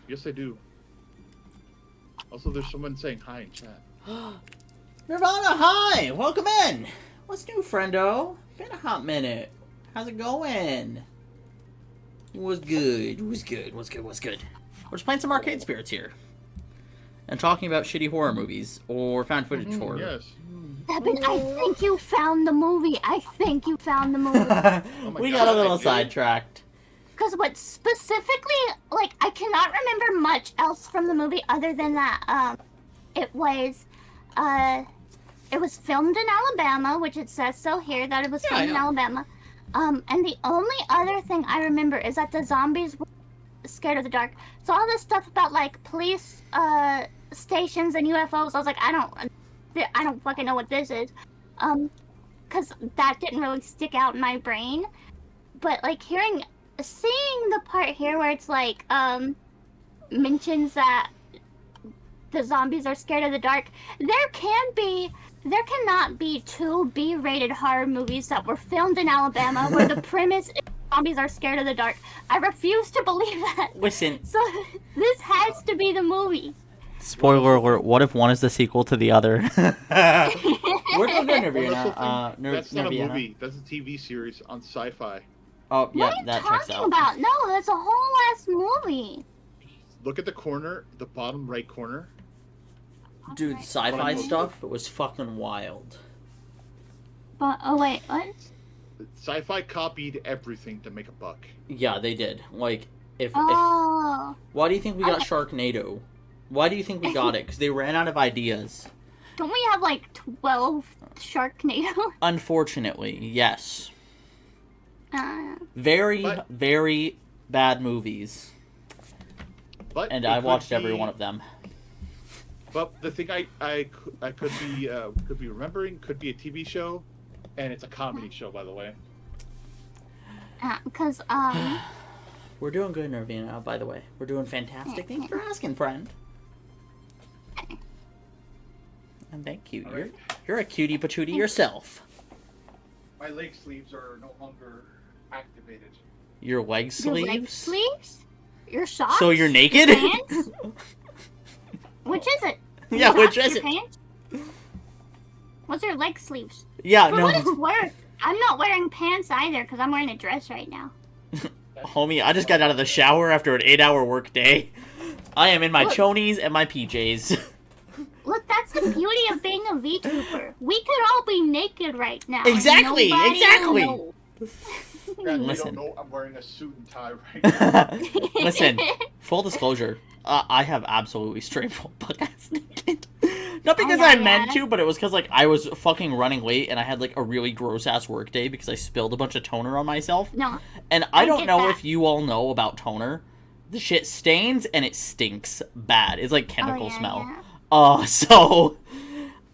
Yes, I do. Also, there's someone saying hi in chat. Nirvana, hi! Welcome in! What's new, friendo? Been a hot minute. How's it going? What's good? What's good? We're just playing some Arcade Spirits here. And talking about shitty horror movies. Or found footage horror. Yes. Devin, I think you found the movie. Oh my We God, got a I little did? sidetracked. Because what specifically, like, I cannot remember much else from the movie other than that, it was filmed in Alabama, which it says so here, that it was Yeah, I filmed in know. Alabama. And the only other thing I remember is that the zombies were scared of the dark. So all this stuff about, like, police, stations and UFOs, I was like, I don't fucking know what this is. Because that didn't really stick out in my brain. But, like, seeing the part here where it's, like, mentions that the zombies are scared of the dark. There cannot be 2 B-rated horror movies that were filmed in Alabama where the premise is zombies are scared of the dark. I refuse to believe that. Listen, So this has to be the movie. spoiler alert, what if one is the sequel to the other? We're doing good, Well, Nerviana. that's not a Nerviana. movie. That's a TV series on Sci-Fi. Oh, yeah, What are you that checks talking out. about? No, that's a whole ass movie. Look at the corner, the bottom right corner. Dude, Alright. sci-fi stuff, it was fucking wild. But oh wait, what? Sci-Fi copied everything to make a buck. Yeah, they did. Like, if Oh, why do you think we got Okay. Sharknado? Why do you think we got it? Because they ran out of ideas. don't we have like 12 Sharknado? Unfortunately, yes. But- Very bad movies. But And it I could watched every be- one of them. But the thing I could be remembering could be a TV show, and it's a comedy show, by the way. Because We're doing good, Nervina, by the way. We're doing fantastic. Thanks for asking, friend. And thank you. All right. You're a cutie patootie yourself. My leg sleeves are no longer activated. Your leg your sleeves? leg sleeves, your socks. So you're naked? Your pants? Which is it? Your Yeah, which socks, is your it? Pants? What's your leg sleeves? Yeah, For no. what it's worth, I'm not wearing pants either because I'm wearing a dress right now. Homie, I just got out of the shower after an 8-hour work day. I am in my Look. chonies and my PJs. Look, that's the beauty of being a VTuber. We could all be naked right now. and Exactly, nobody will exactly. know. Yeah, you Listen. don't know I'm wearing a suit and tie right now. Listen, full disclosure, I have absolutely straight full butt ass naked. Not because yeah, I yeah. meant to, but it was because like I was fucking running late and I had like a really gross ass work day because I spilled a bunch of toner on myself. No. And I don't get know that. if you all know about toner. The shit stains and it stinks bad. It's like chemical Oh, yeah, smell. yeah. So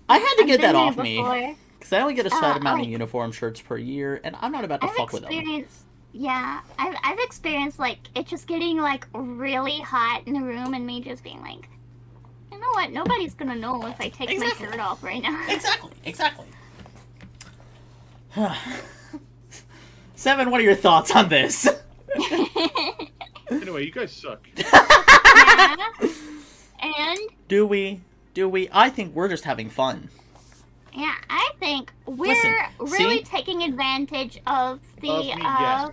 I had to I've get been that there off me. before. Because I only get a set amount of like- uniform shirts per year, and I'm not about to I've fuck with them. experienced, yeah, I've experienced like it just getting like really hot in the room and me just being like, you know what? Nobody's gonna know if I take Exactly. my shirt off right now. Exactly. Seven, what are your thoughts on this? Anyway, you guys suck. Yeah. And Do we? I think we're just having fun. yeah, I think we're Listen, really see? taking advantage of the Of me, yes.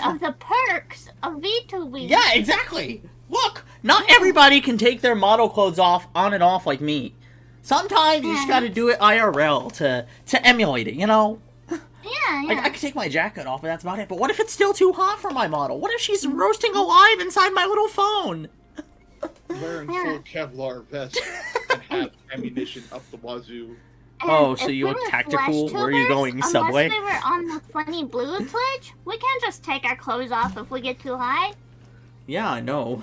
of the perks of VTubing. Yeah, exactly. Look, not everybody can take their model clothes off on and off like me. Sometimes you just Yeah. gotta do it IRL to emulate it, you know? Yeah, Like, yeah. I could take my jacket off and that's about it, but what if it's still too hot for my model? What if she's roasting alive inside my little phone? Wearing Yeah. full Kevlar vest and have ammunition up the wazoo. And Oh, so if you we look were tactical? flesh Where are you tubers, going, Subway? Unless we were on the funny blue Twitch, we can't just take our clothes off if we get too high. Yeah, I know.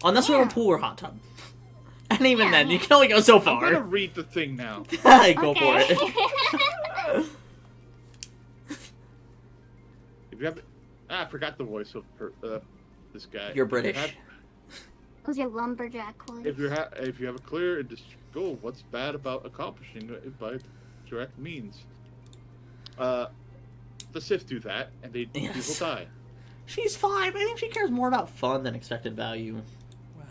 Unless we're in a Yeah. pool or hot tub. And even Yeah, then, you yeah. can only go so I'm gonna far. read the thing now. Go for it. If you have, I forgot the voice of this guy. You're If you British. have- Was your lumberjack voice? If you have a clear and distinct goal, what's bad about accomplishing it by direct means? The Sith do that, and Yes. people die. She's 5. I think she cares more about fun than expected value. Well,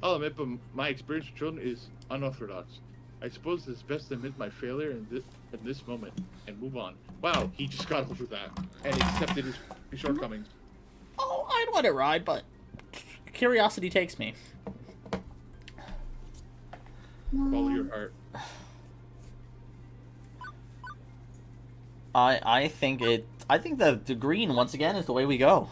I'll admit, but my experience with children is unorthodox. I suppose it's best to admit my failure in this moment and move on. Wow, he just got over that and accepted his shortcomings. oh, I'd let it ride, but curiosity takes me. Follow your heart. I think the green once again is the way we go.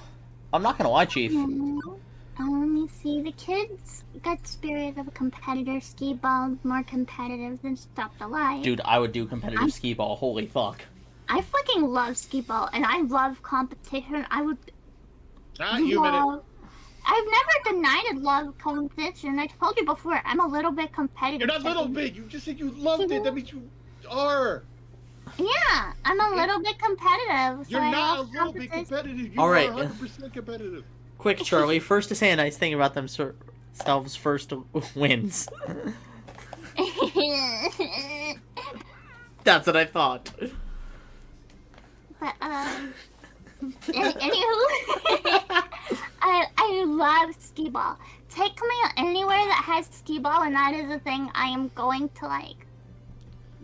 I'm not gonna lie, Chief. Let me see. The kids got spirit of a competitor. Skee ball more competitive than Stop the Light. Dude, I would do competitive I'm- skee ball. Holy fuck. I fucking love skee ball, and I love competition. I would Ah, you minute. love. I've never denied love competition. I told you before, I'm a little bit competitive. You're not little bit. You just said you loved it. That means you are. Yeah, I'm a little bit competitive. So You're I not a love little bit competition. competitive. You All are right. 100% competitive. Quick, Charlie. First to say a nice thing about them Selves first wins. That's what I thought. But anywho, I love skee ball. Take me anywhere that has skee ball, and that is the thing I am going to like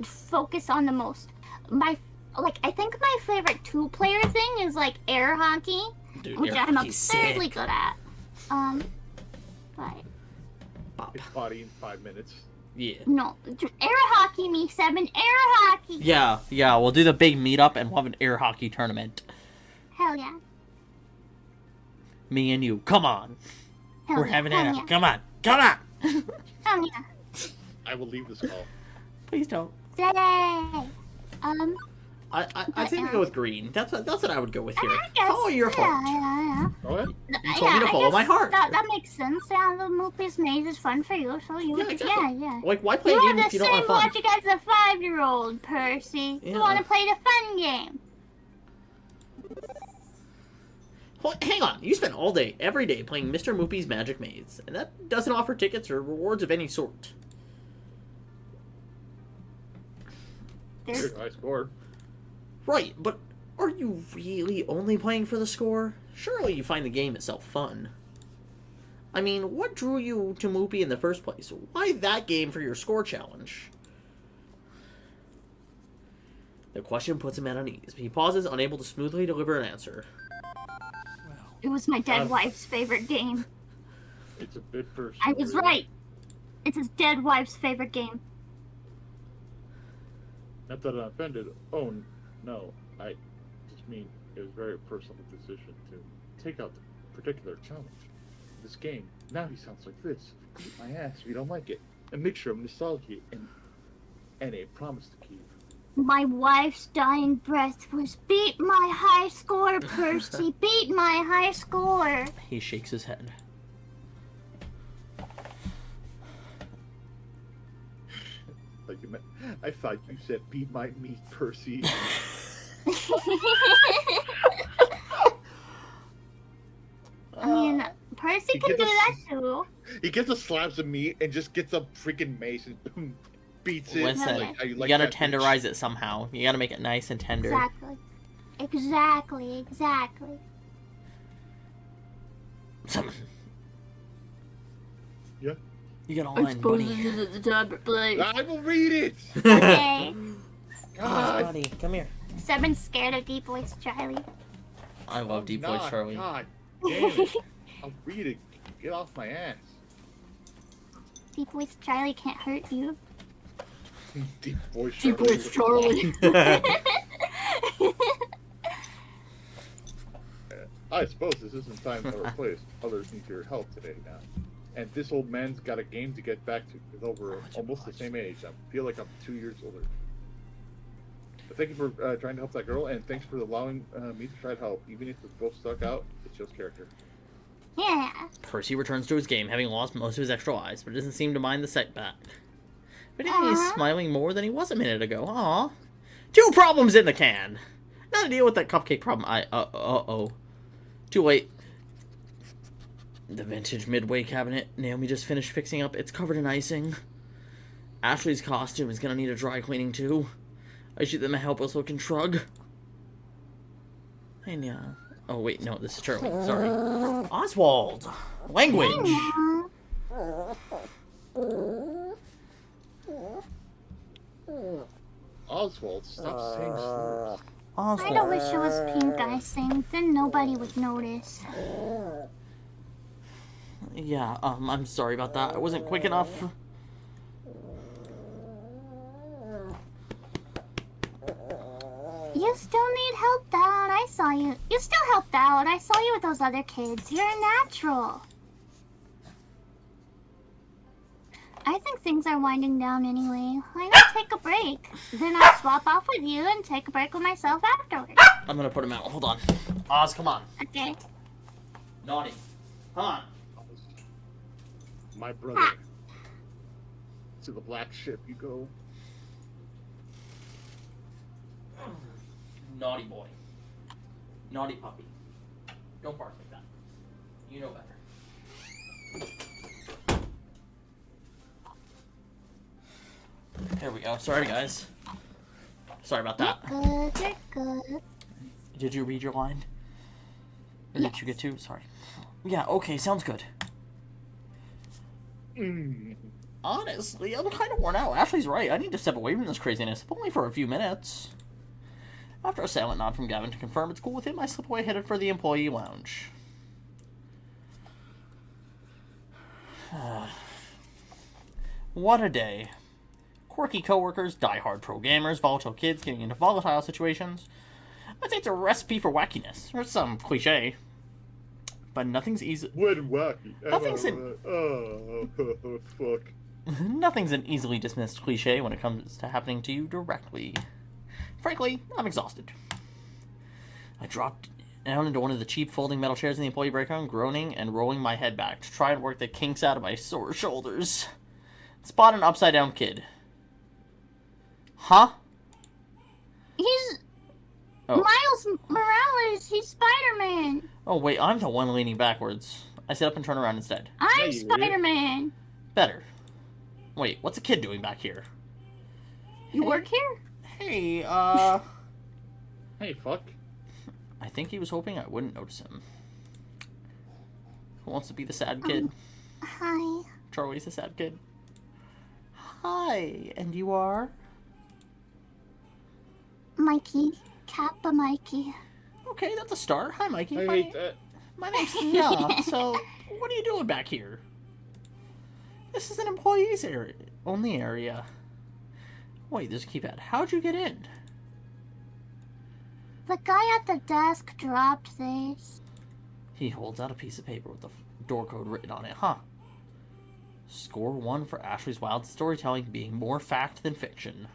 focus on the most. I think my favorite 2-player thing is like air hockey, Dude, which air I'm hockey's absurdly sick. good at. But Bop. It's potty in 5 minutes. Yeah. no, air hockey, me 7 air hockey. Yeah, we'll do the big meetup and we'll have an air hockey tournament. Hell yeah. Me and you. Come on. Hell We're yeah. having it Hell out. yeah. Come on. Come on. Hell yeah. I will leave this call. Please don't. Yay. I think we go with green. That's what I would go with here. I guess, Follow your heart. Yeah. Go ahead. You told me to I follow guess my heart. That makes sense. Yeah, the Moopy's Maze is fun for you, so you Yeah, would, exactly. yeah. Like, why play a You game have if the you don't same want fun? logic as a 5-year-old, Percy. Yeah. You want to play the fun game. Well, hang on. You spend all day, every day, playing Mr. Moopy's Magic Maze, and that doesn't offer tickets or rewards of any sort. There's, Here's my score. Right, but are you really only playing for the score? Surely you find the game itself fun. I mean, what drew you to Moopy in the first place? Why that game for your score challenge? The question puts him at unease. He pauses, unable to smoothly deliver an answer. it was my dead Um, wife's favorite game. It's a bit personal. I was really. right. It's his dead wife's favorite game. Not that I'm offended. Oh, no. I just mean it was a very personal decision to take out the particular challenge. This game. Now he sounds like this. Beat my ass if you don't like it. A mixture of nostalgia and a promise to keep. My wife's dying breath was beat my high score, Percy. Beat my high score. He shakes his head. Like you meant, I thought you said beat my meat, Percy. I mean, Percy You can get do the- that too. He gets a slabs of meat and just gets a freaking mace and boom, beats it. Listen, Like how you you like gotta that, bitch. tenderize it somehow. You gotta make it nice and tender. Exactly. Yeah. You got a I line, suppose buddy. this is the tablet place. I will read it. Okay. God. Buddy, come here. 7 scared of deep voice Charlie. I love Deep Voice Nah, Charlie. God damn it. I'll read it. Get off my ass. Deep voice Charlie can't hurt you. Deep voice. Deep voice Charlie. I suppose this isn't time or place. Others need your help today now. And this old man's got a game to get back to. He's over almost the same age. I feel like I'm 2 years older. But thank you for trying to help that girl, and thanks for allowing me to try to help. Even if it's both stuck out, it shows character. Yeah. Percy returns to his game, having lost most of his extra lives, but doesn't seem to mind the setback. But now he's Aw. smiling more than he was a minute ago. Aw. 2 problems in the can! Now to deal with that cupcake problem, uh-oh. Too late. The vintage Midway cabinet Naomi just finished fixing up. It's covered in icing. Ashley's costume is gonna need a dry cleaning too. I shoot them a helpless looking shrug. And yeah. Oh wait, no, this is Charlie. Sorry. Oswald! Language! Oswald, stop saying slurs. I'd Oswald. wish it was pink icing, then nobody would notice. Yeah, I'm sorry about that. I wasn't quick enough. You still need help, Dad. I saw you. You still helped out. I saw you with those other kids. You're a natural. I think things are winding down anyway. Why not take a break? Then I'll swap off with you and take a break with myself afterwards. I'm gonna put him out. Hold on. Oz, come on. Okay. Naughty. Come on. My brother. To the black ship you go. Naughty boy. Naughty puppy. Don't bark like that. You know better. There we go. Sorry, guys. Sorry about that. Good, you're good. Did you read your line? Or did you get two? Sorry. Yeah, okay, sounds good. Honestly, I'm kind of worn out. Ashley's right. I need to step away from this craziness, but only for a few minutes. After a silent nod from Gavin to confirm it's cool with him, I slip away headed for the employee lounge. What a day. Quirky coworkers, die-hard pro gamers, volatile kids getting into volatile situations. I'd say it's a recipe for wackiness, or some cliche. But nothing's easy. When wacky. Nothing's fuck. Nothing's an easily dismissed cliche when it comes to happening to you directly. Frankly, I'm exhausted. I dropped down into one of the cheap folding metal chairs in the employee break room, groaning and rolling my head back to try and work the kinks out of my sore shoulders. Spot an upside-down kid. Huh? He's Oh. Miles Morales. He's Spider-Man. Oh, wait, I'm the one leaning backwards. I sit up and turn around instead. Yeah, I'm you idiot. Spider-Man. Better. Wait, what's a kid doing back here? You work here? Hey, Hey, fuck. I think he was hoping I wouldn't notice him. Who wants to be the sad kid? Hi. Charlie's the sad kid. Hi, and you are? Mikey. Kappa Mikey. Okay, that's a start. Hi, Mikey. I hate that. My name's Nia. So, what are you doing back here? This is an employees area, only area. Wait, there's a keypad. How'd you get in? The guy at the desk dropped this. He holds out a piece of paper with the door code written on it, huh? Score 1 for Ashley's wild storytelling being more fact than fiction.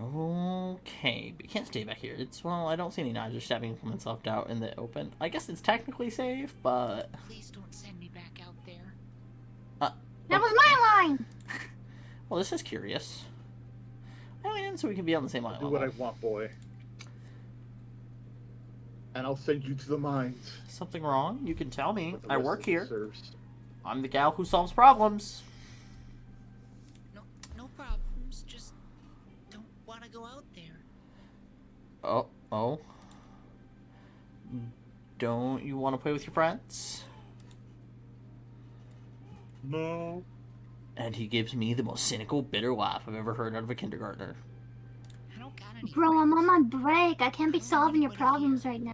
Okay, but you can't stay back here. Well, I don't see any knives or stabbing implements left out in the open. I guess it's technically safe, but... Please don't send me back out there. That was my line. Well, this is curious. I went in so we can be on the same line Do what I want, boy. And I'll send you to the mines. Something wrong? You can tell me. What the I rest work of the here. serfs. I'm the gal who solves problems. No problems. Just don't want to go out there. Oh. Don't you want to play with your friends? No. And he gives me the most cynical, bitter laugh I've ever heard out of a kindergartner. I don't got any. Bro, I'm on friends. my break. I can't be solving your problems right now.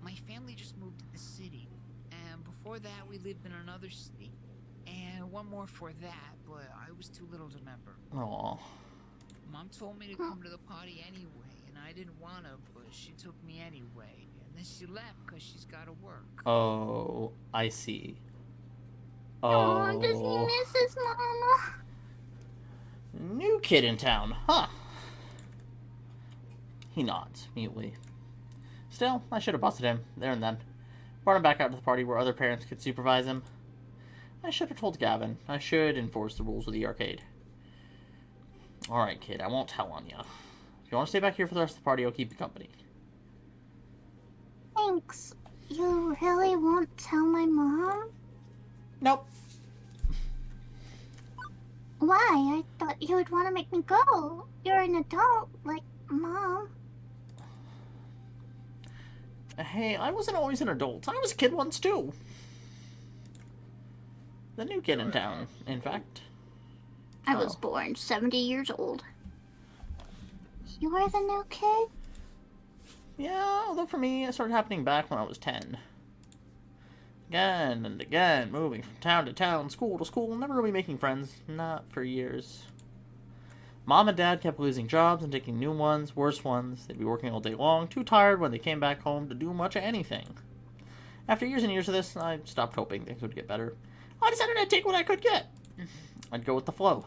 My family just moved to the city, and before that we lived in another city, and one more for that, but I was too little to remember. Aw. Mom told me to come to the party anyway, and I didn't want to, but she took me anyway. And then she left because she's got to work. Oh, I see. Oh, does he Oh. miss his mama? New kid in town, huh? He nods, mutely. Still, I should have busted him, there and then. Brought him back out to the party where other parents could supervise him. I should have told Gavin. I should enforce the rules of the arcade. Alright, kid, I won't tell on ya. If you want to stay back here for the rest of the party, I'll keep you company. Thanks. You really won't tell my mom? Nope. Why? I thought you would want to make me go. You're an adult, like Mom. Hey, I wasn't always an adult. I was a kid once, too. The new kid in town, in fact. I was Oh. born 70 years old. You were the new kid? Yeah, although for me, it started happening back when I was 10. Again and again, moving from town to town, school to school, never really making friends. Not for years. Mom and Dad kept losing jobs and taking new ones, worse ones. They'd be working all day long, too tired when they came back home to do much of anything. After years and years of this, I stopped hoping things would get better. I decided I'd take what I could get. I'd go with the flow.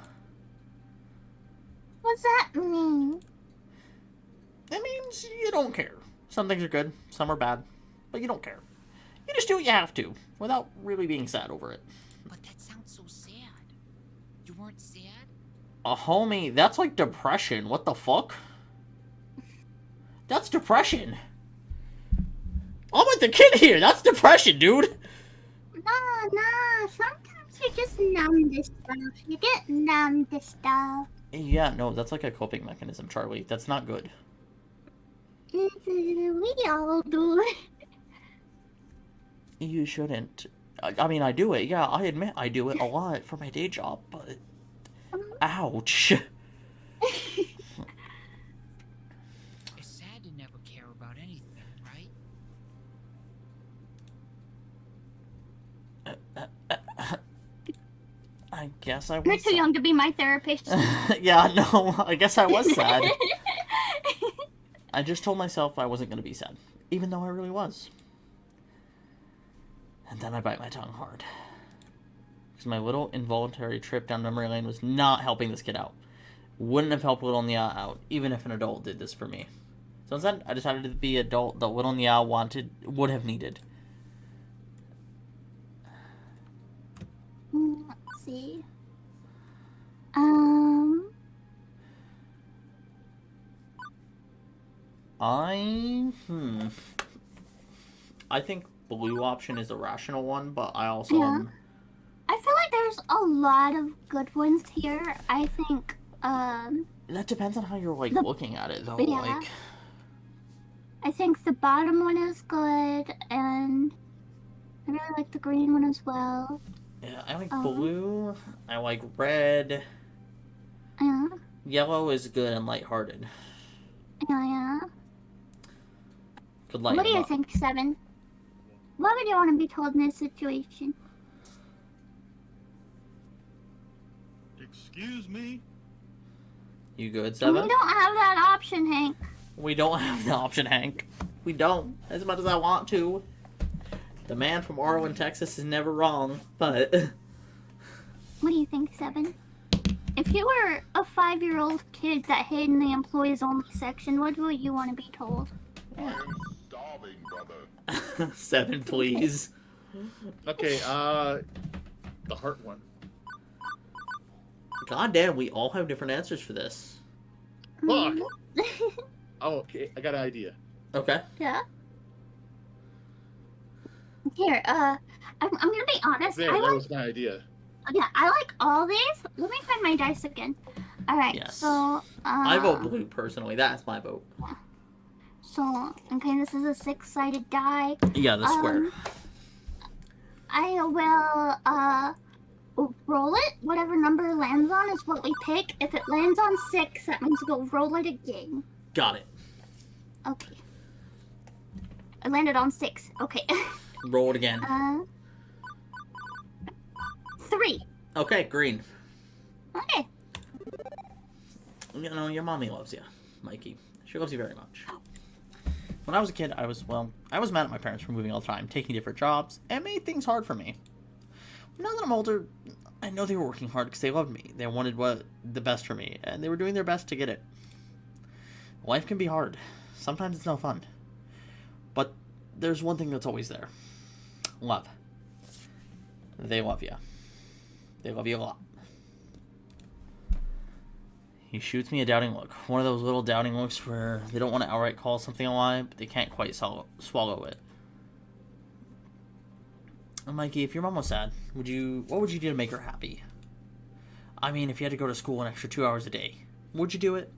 What's that mean? It means you don't care. Some things are good, some are bad, but you don't care. You just do what you have to, without really being sad over it. But that sounds so sad. You weren't sad? Homie, that's like depression. What the fuck? That's depression. I'm with the kid here. That's depression, dude. Nah, sometimes you're just numb to stuff. You get numb to stuff. Yeah, no, that's like a coping mechanism, Charlie. That's not good. We all do it. You shouldn't. I mean, I do it. Yeah, I admit I do it a lot for my day job, but... Ouch. It's sad to never care about anything, right? I guess I was You're too young to be my therapist. Yeah, no, I guess I was sad. I just told myself I wasn't going to be sad, even though I really was. And then I bite my tongue hard. Because my little involuntary trip down memory lane was not helping this kid out. Wouldn't have helped Little Nia out, even if an adult did this for me. So instead, I decided to be adult that Little Nia would have needed. Let's see. I think blue option is a rational one, but I also Yeah. I feel like there's a lot of good ones here. I think, that depends on how you're like The- looking at it though. yeah. Like I think the bottom one is good, and I really like the green one as well. yeah, I like Uh-huh. blue. I like red. Yeah, Yellow is good and lighthearted. yeah. Could lighten What do you up. think, Seven? What would you want to be told in this situation? Excuse me? You good, We Seven? don't have that option, Hank. We don't have the option, Hank. We don't. As much as I want to. The man from Arwen, Texas is never wrong, but What do you think, Seven? If you were a 5-year-old kid that hid in the employees only section, what would you want to be told? I'm starving, brother. 7, please. Okay, the heart one. God damn, we all have different answers for this. Fuck! Oh, okay, I got an idea. Okay. Yeah. Here, I'm gonna be honest. There, I that like, was my idea. yeah, I like all these. Let me find my dice again. All right, Yes. so I vote blue personally. That's my vote. So okay, this is a 6-sided die. Yeah, the square. I will roll it. Whatever number it lands on is what we pick. If it lands on 6, that means we'll roll it again. Got it. Okay. I landed on 6. Okay. Roll it again. 3. Okay, green. Okay. You know, your mommy loves you, Mikey. She loves you very much. When I was a kid, I was mad at my parents for moving all the time, taking different jobs, and made things hard for me. Now that I'm older, I know they were working hard because they loved me. They wanted the best for me, and they were doing their best to get it. Life can be hard. Sometimes it's no fun. But there's one thing that's always there. Love. They love you. They love you a lot. He shoots me a doubting look. One of those little doubting looks where they don't want to outright call something a lie, but they can't quite swallow it. Mikey, if your mom was sad, what would you do to make her happy? I mean, if you had to go to school an extra 2 hours a day, would you do it?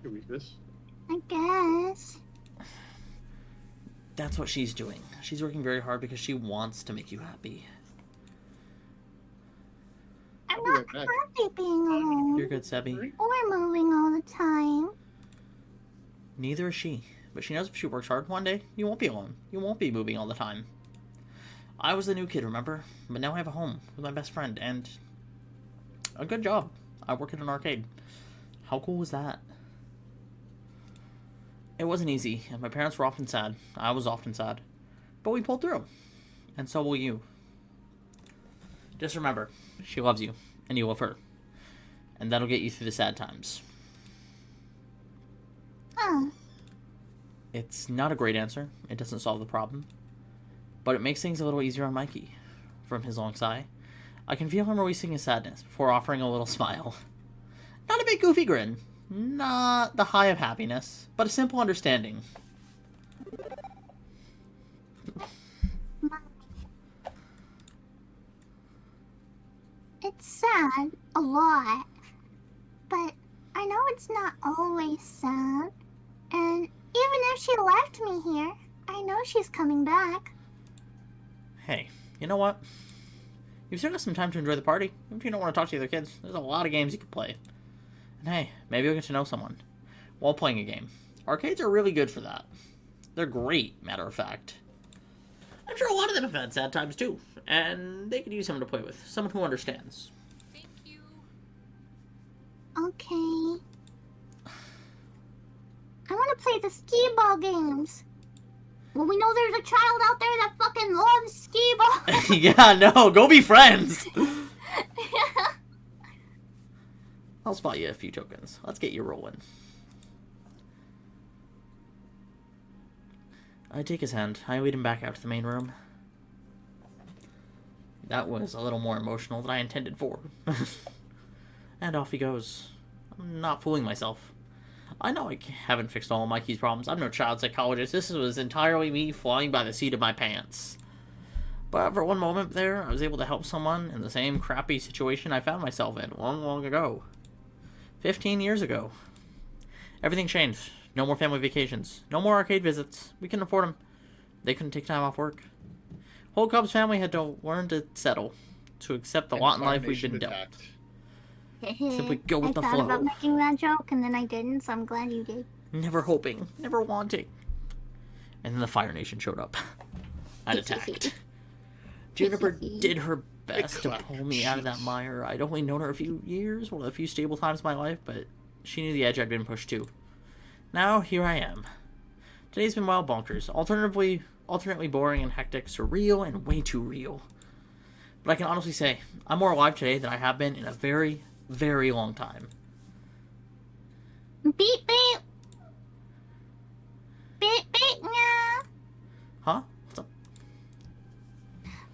Can we read this? I guess. That's what she's doing. She's working very hard because she wants to make you happy. I'm I'll be not right back. happy being alone. You're good, Sebby. Or moving all the time. Neither is she. But she knows if she works hard one day, you won't be alone. You won't be moving all the time. I was the new kid, remember? But now I have a home with my best friend and a good job. I work at an arcade. How cool was that? It wasn't easy, and my parents were often sad. I was often sad. But we pulled through. And so will you. Just remember, she loves you, and you love her. And that'll get you through the sad times. Huh. It's not a great answer. It doesn't solve the problem. But it makes things a little easier on Mikey. From his long sigh, I can feel him releasing his sadness before offering a little smile. Not a big goofy grin. Not the high of happiness, but a simple understanding. It's sad, a lot. But I know it's not always sad. And even if she left me here, I know she's coming back. Hey, you know what? You've still got some time to enjoy the party. If you don't want to talk to the other kids, there's a lot of games you can play. And hey, maybe you'll get to know someone while playing a game. Arcades are really good for that. They're great, matter of fact. I'm sure a lot of them have had sad times too, and they could use someone to play with, someone who understands. Thank you. Okay. I want to play the skee-ball games. Well, we know there's a child out there that fucking loves skee-ball. Yeah, no, go be friends! I'll spot you a few tokens. Let's get you rolling. I take his hand. I lead him back out to the main room. That was a little more emotional than I intended for. And off he goes. I'm not fooling myself. I know I haven't fixed all of Mikey's problems. I'm no child psychologist. This was entirely me flying by the seat of my pants. But for one moment there, I was able to help someone in the same crappy situation I found myself in long, long ago. 15 years ago. Everything changed. No more family vacations. No more arcade visits. We couldn't afford them. They couldn't take time off work. Whole Cubs family had to learn to settle. To accept the lot in life we've been dealt. Simply go with the I thought flow. about making that joke and then I didn't, so I'm glad you did. Never hoping. Never wanting. And then the Fire Nation showed up. And attacked. Juniper did her best to pull me out of that mire. I'd only known her a few years, one of the few stable times in my life, but she knew the edge I'd been pushed to. Now, here I am. Today's been wild bonkers. Alternately boring and hectic, surreal and way too real. But I can honestly say, I'm more alive today than I have been in a very, very long time. Beep beep. Beep beep now. Huh? What's up?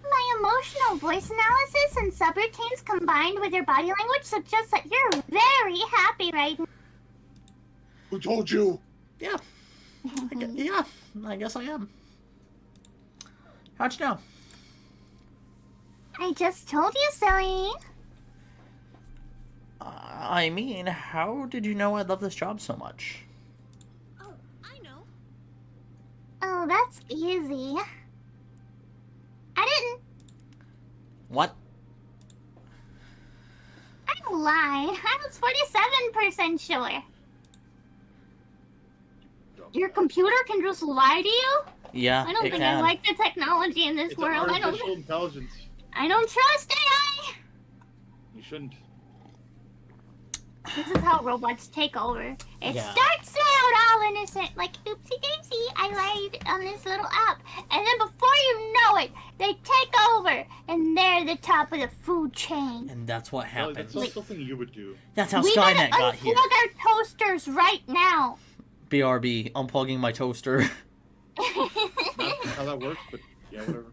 My emotional voice analysis and subroutines combined with your body language suggest that you're very happy right now. Who told you? Yeah. I guess I am. How'd you know? I just told you, silly. I mean, how did you know I love this job so much? Oh, I know. Oh, that's easy. I didn't. What? I don't lie. I was 47% sure. Your computer can just lie to you? Yeah, I don't it think can. I like the technology in this It's world. artificial intelligence. I don't trust AI. You shouldn't. This is how robots take over. It Yeah. starts out all innocent, like oopsie daisy, I lied on this little app. And then before you know it, they take over, and they're the top of the food chain. And that's what Well, happened. that's not something you would do. That's how We Skynet gotta got here. unplug our toasters right now. BRB, unplugging my toaster. Not how that works, but yeah, whatever.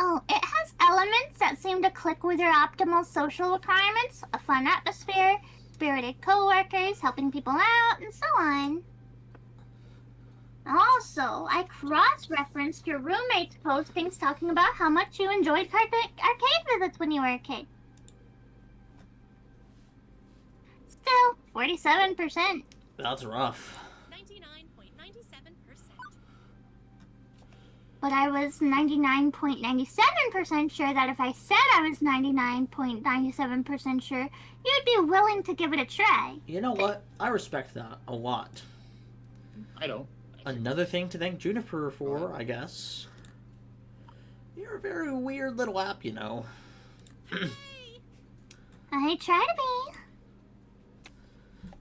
Oh, it has elements that seem to click with your optimal social requirements, a fun atmosphere, spirited coworkers, helping people out, and so on. Also, I cross-referenced your roommate's postings talking about how much you enjoyed arcade visits when you were a kid. Still, 47%. That's rough. 99.97%. But I was 99.97% sure that if I said I was 99.97% sure, you'd be willing to give it a try. You know what? I respect that a lot. I don't. Another thing to thank Juniper for, I guess. You're a very weird little app, you know. I try to be.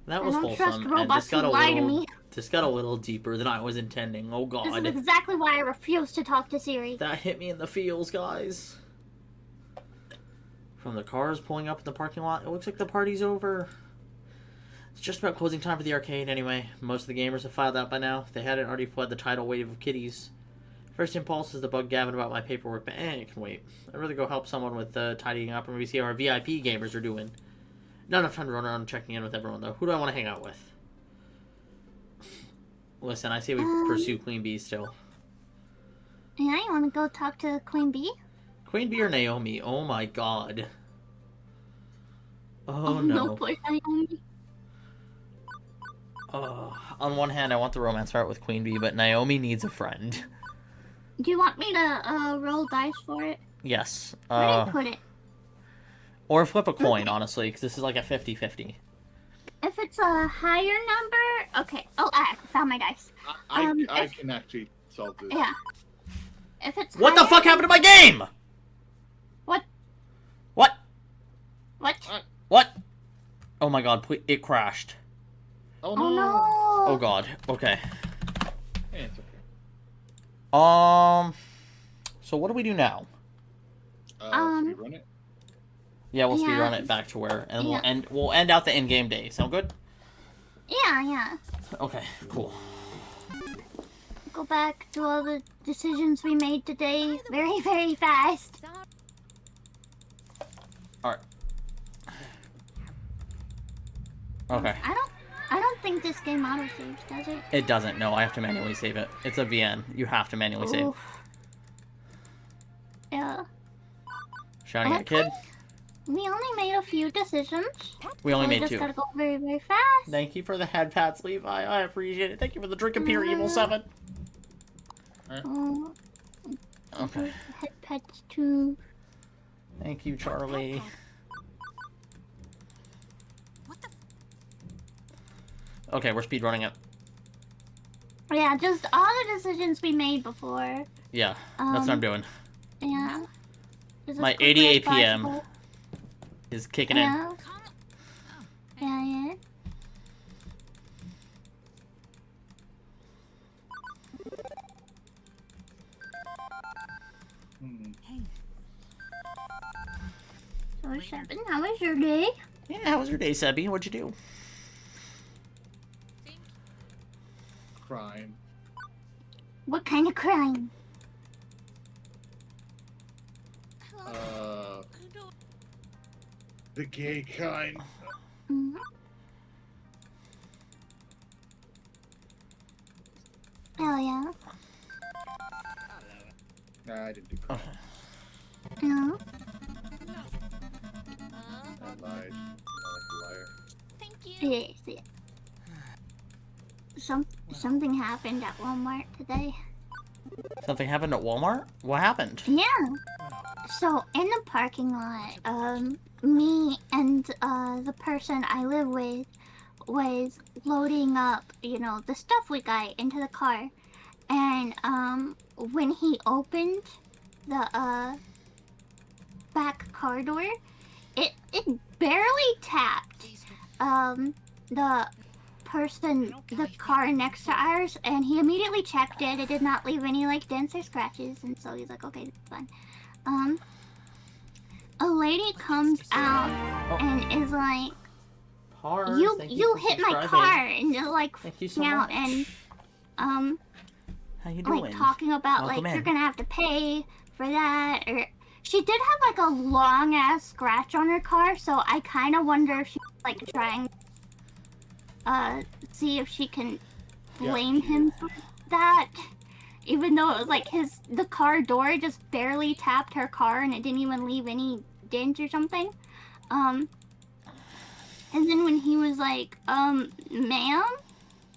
That was I don't trust wholesome, and robots who lie to me. this got a little deeper than I was intending. Oh This is god. exactly why I refuse to talk to Siri. That hit me in the feels, guys. From the cars pulling up in the parking lot, it looks like the party's over. It's just about closing time for the arcade anyway. Most of the gamers have filed out by now. They hadn't already fled the tidal wave of kitties. First impulse is to bug Gavin about my paperwork, but it can wait. I'd rather go help someone with tidying up and maybe see how our VIP gamers are doing. Not enough time to run around checking in with everyone, though. Who do I want to hang out with? Listen, I say we pursue Queen Bee still. Yeah, you want to go talk to Queen Bee? Queen Bee or Naomi? Oh my god. Oh no, no. poor Naomi. On one hand, I want the romance part with Queen Bee, but Naomi needs a friend. Do you want me to roll dice for it? Yes. Where did I put it? Or flip a coin, honestly, because this is like a 50-50. If it's a higher number, okay. Oh, I found my dice. I can actually solve this. Yeah. If it's What the higher fuck happened to my game? What? What? What? What? Oh my god, please, it crashed. Oh no. Oh no. Oh god, okay. Yeah, it's okay. So what do we do now? Should we run it? Yeah, we'll Yeah. speedrun it back to where, and Yeah. we'll end out the in-game day. Sound good? Yeah. Okay, cool. Go back to all the decisions we made today very, very fast. Alright. Okay. I don't think this game autosaves, does it? It doesn't, no, I have to manually save it. It's a VN. You have to manually save. Oof. Yeah. Shouting at a kid. We only made a few decisions. We only so made just 2. gotta go very, very fast. Thank you for the head pats, Levi. I appreciate it. Thank you for the drink of beer, Evil 7. Oh, Okay. head pets too. Thank you, Charlie. What the? Okay, we're speedrunning it. Yeah, just all the decisions we made before. Yeah, that's what I'm doing. Yeah. Just as My quickly 88 as PM possible. is kicking in. Yeah. Yeah. So, Seven, how was your day? Yeah, how was your day, Sebby? What'd you do? Crime. What kind of crime? Uh, the gay kind. Mhm. Oh, yeah. Nah, I didn't do crime. Yeah. I lied. I like a liar. Thank you. Yes. Something happened at Walmart today. Something happened at Walmart? What happened? Yeah. So in the parking lot, me and the person I live with was loading up, the stuff we got into the car, and when he opened the back car door, it barely tapped the person, the car next to ours, and he immediately checked it. It did not leave any dents or scratches, and so he's like, okay, that's fine. A lady comes out and is like, Pars, you thank you for hit my subscribing. car, and you're Thank you so freaking out, much. and How you doing? talking about Welcome you're in. gonna have to pay for that, or she did have a long ass scratch on her car, so I kind of wonder if she's trying see if she can Yeah, blame she him for that, even though it was the car door just barely tapped her car and it didn't even leave any dent or something. And then when he was like, ma'am,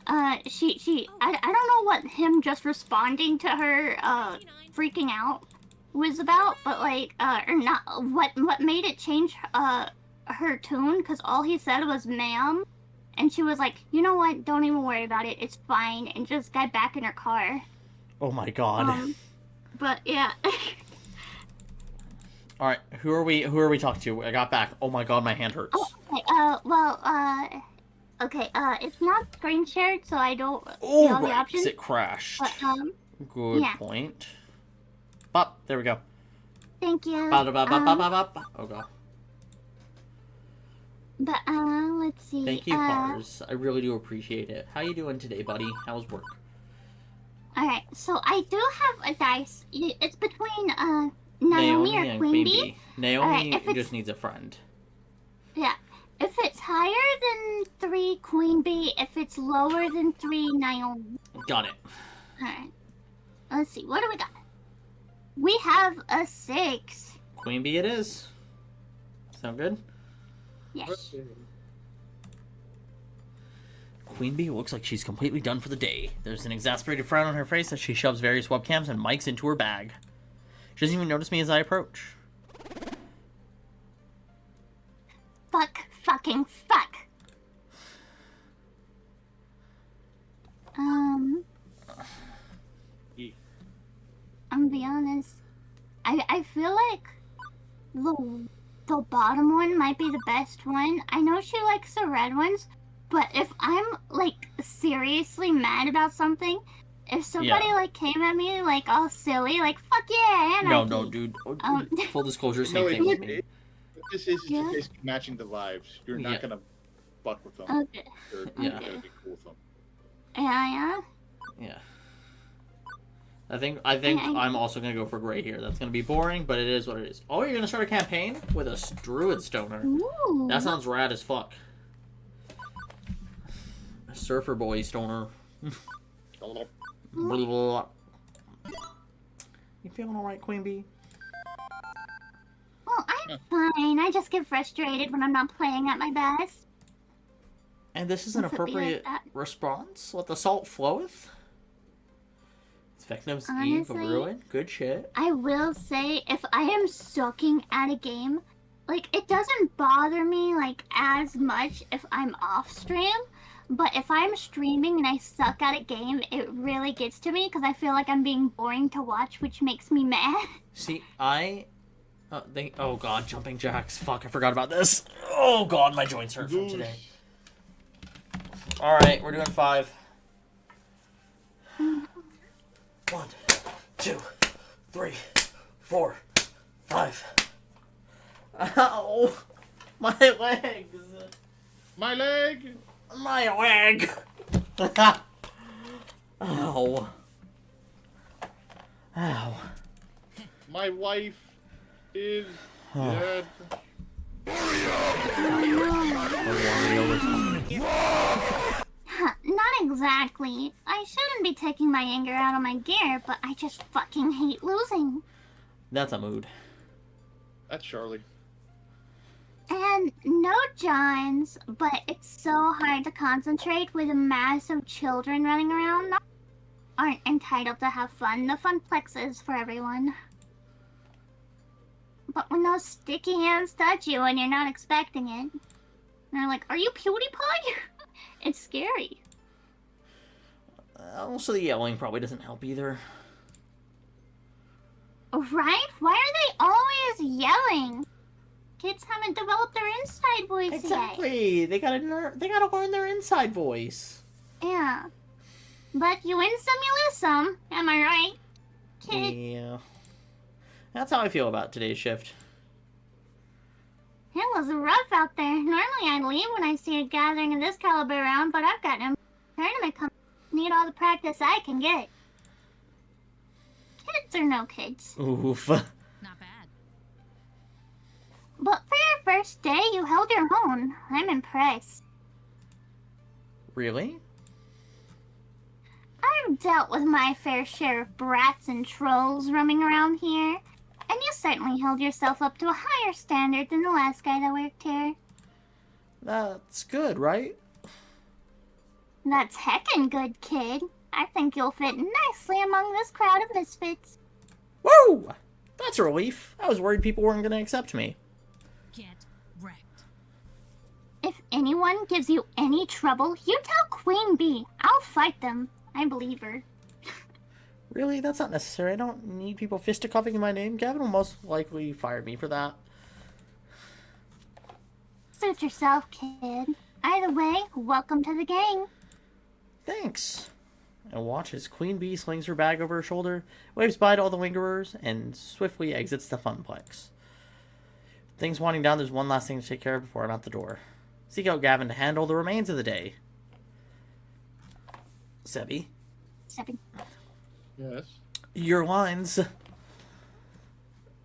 I don't know what him just responding to her freaking out was about, but or not, what made it change her tune, because all he said was ma'am, and she was like, you know what, don't even worry about it, it's fine, and just got back in her car. Oh my god. But yeah. Alright, who are we talking to? I got back. Oh my god, my hand hurts. Okay, okay, it's not screen shared, so I don't see Oh, all the right, 'cause options. it crashed. But, Good yeah. point. Bop, there we go. thank you. Ba-da-ba-ba-ba-ba-ba. Oh god. But, let's see. Thank you, Pars. I really do appreciate it. How you doing today, buddy? How's work? Alright, so I do have a dice. It's between, Naomi or and Queen Bee. Naomi Alright, if it's- just needs a friend. Yeah. If it's higher than 3, Queen Bee. If it's lower than 3, Naomi. Got it. Alright. Let's see, what do we got? We have a 6. Queen bee it is. Sound good? Yes. Queen bee looks like she's completely done for the day. There's an exasperated frown on her face as she shoves various webcams and mics into her bag. She doesn't even notice me as I approach. Fuck. Fucking fuck. I'm gonna be honest. I feel like the bottom one might be the best one. I know she likes the red ones, but if I'm like seriously mad about something, if somebody like came at me like all silly, like fuck yeah, anarchy. No, dude. Full disclosure, same No, thing with me. This is Yeah. just basically matching the lives. You're not Yeah. gonna fuck with them. Okay. You're Yeah. gonna be cool with them. Yeah. Yeah. I think I'm also gonna go for gray here. That's gonna be boring, but it is what it is. Oh, you're gonna start a campaign with a druid stoner. Ooh. That sounds rad as fuck. A surfer boy stoner. Blah, blah, blah. You feeling alright, Queen Bee? Well, I'm fine. I just get frustrated when I'm not playing at my best. And this is an Does it be like appropriate that? response? Let the salt floweth? It's Vecnum's Eve of Honestly, Ruin. Good shit. I will say, if I am sucking at a game, like, it doesn't bother me, like, as much if I'm off stream. But if I'm streaming and I suck at a game, it really gets to me because I feel like I'm being boring to watch, which makes me mad. See, oh god, jumping jacks. Fuck, I forgot about this. Oh god, my joints hurt from today. Alright, we're doing 5. 1, 2, 3, 4, 5. Ow! My legs! My leg! My leg! Ow. Ow. My wife is Oh. dead. Not exactly. I shouldn't be taking my anger out on my gear, but I just fucking hate losing. That's a mood. That's Charlie. And no Johns, but it's so hard to concentrate with a mass of children running around. Aren't entitled to have fun. The funplex is for everyone. But when those sticky hands touch you and you're not expecting it, and they're like, "Are you PewDiePie?" It's scary. Also, the yelling probably doesn't help either. Right? Why are they always yelling? Kids haven't developed their inside voice Exactly. They gotta learn their inside voice. yet. Yeah. But you win some, you lose some. Am I right? Kid. Yeah. That's how I feel about today's shift. It was rough out there. Normally I'd leave when I see a gathering of this caliber around, but I've got no tournament coming. Need all the practice I can get. Kids or no kids. Oof. Not bad. But for your first day, you held your own. I'm impressed. Really? I've dealt with my fair share of brats and trolls roaming around here, and you certainly held yourself up to a higher standard than the last guy that worked here. That's good, right? That's heckin' good, kid. I think you'll fit nicely among this crowd of misfits. Woo! That's a relief. I was worried people weren't gonna accept me. Get wrecked. If anyone gives you any trouble, you tell Queen Bee. I'll fight them. I believe her. Really? That's not necessary. I don't need people fisticuffing my name. Gavin will most likely fire me for that. Suit yourself, kid. Either way, welcome to the gang. Thanks. And watch as Queen Bee slings her bag over her shoulder, waves bye to all the lingerers, and swiftly exits the funplex. Things winding down, there's one last thing to take care of before I'm out the door. Seek out Gavin to handle the remains of the day. Sebi, 7. Yes. your lines.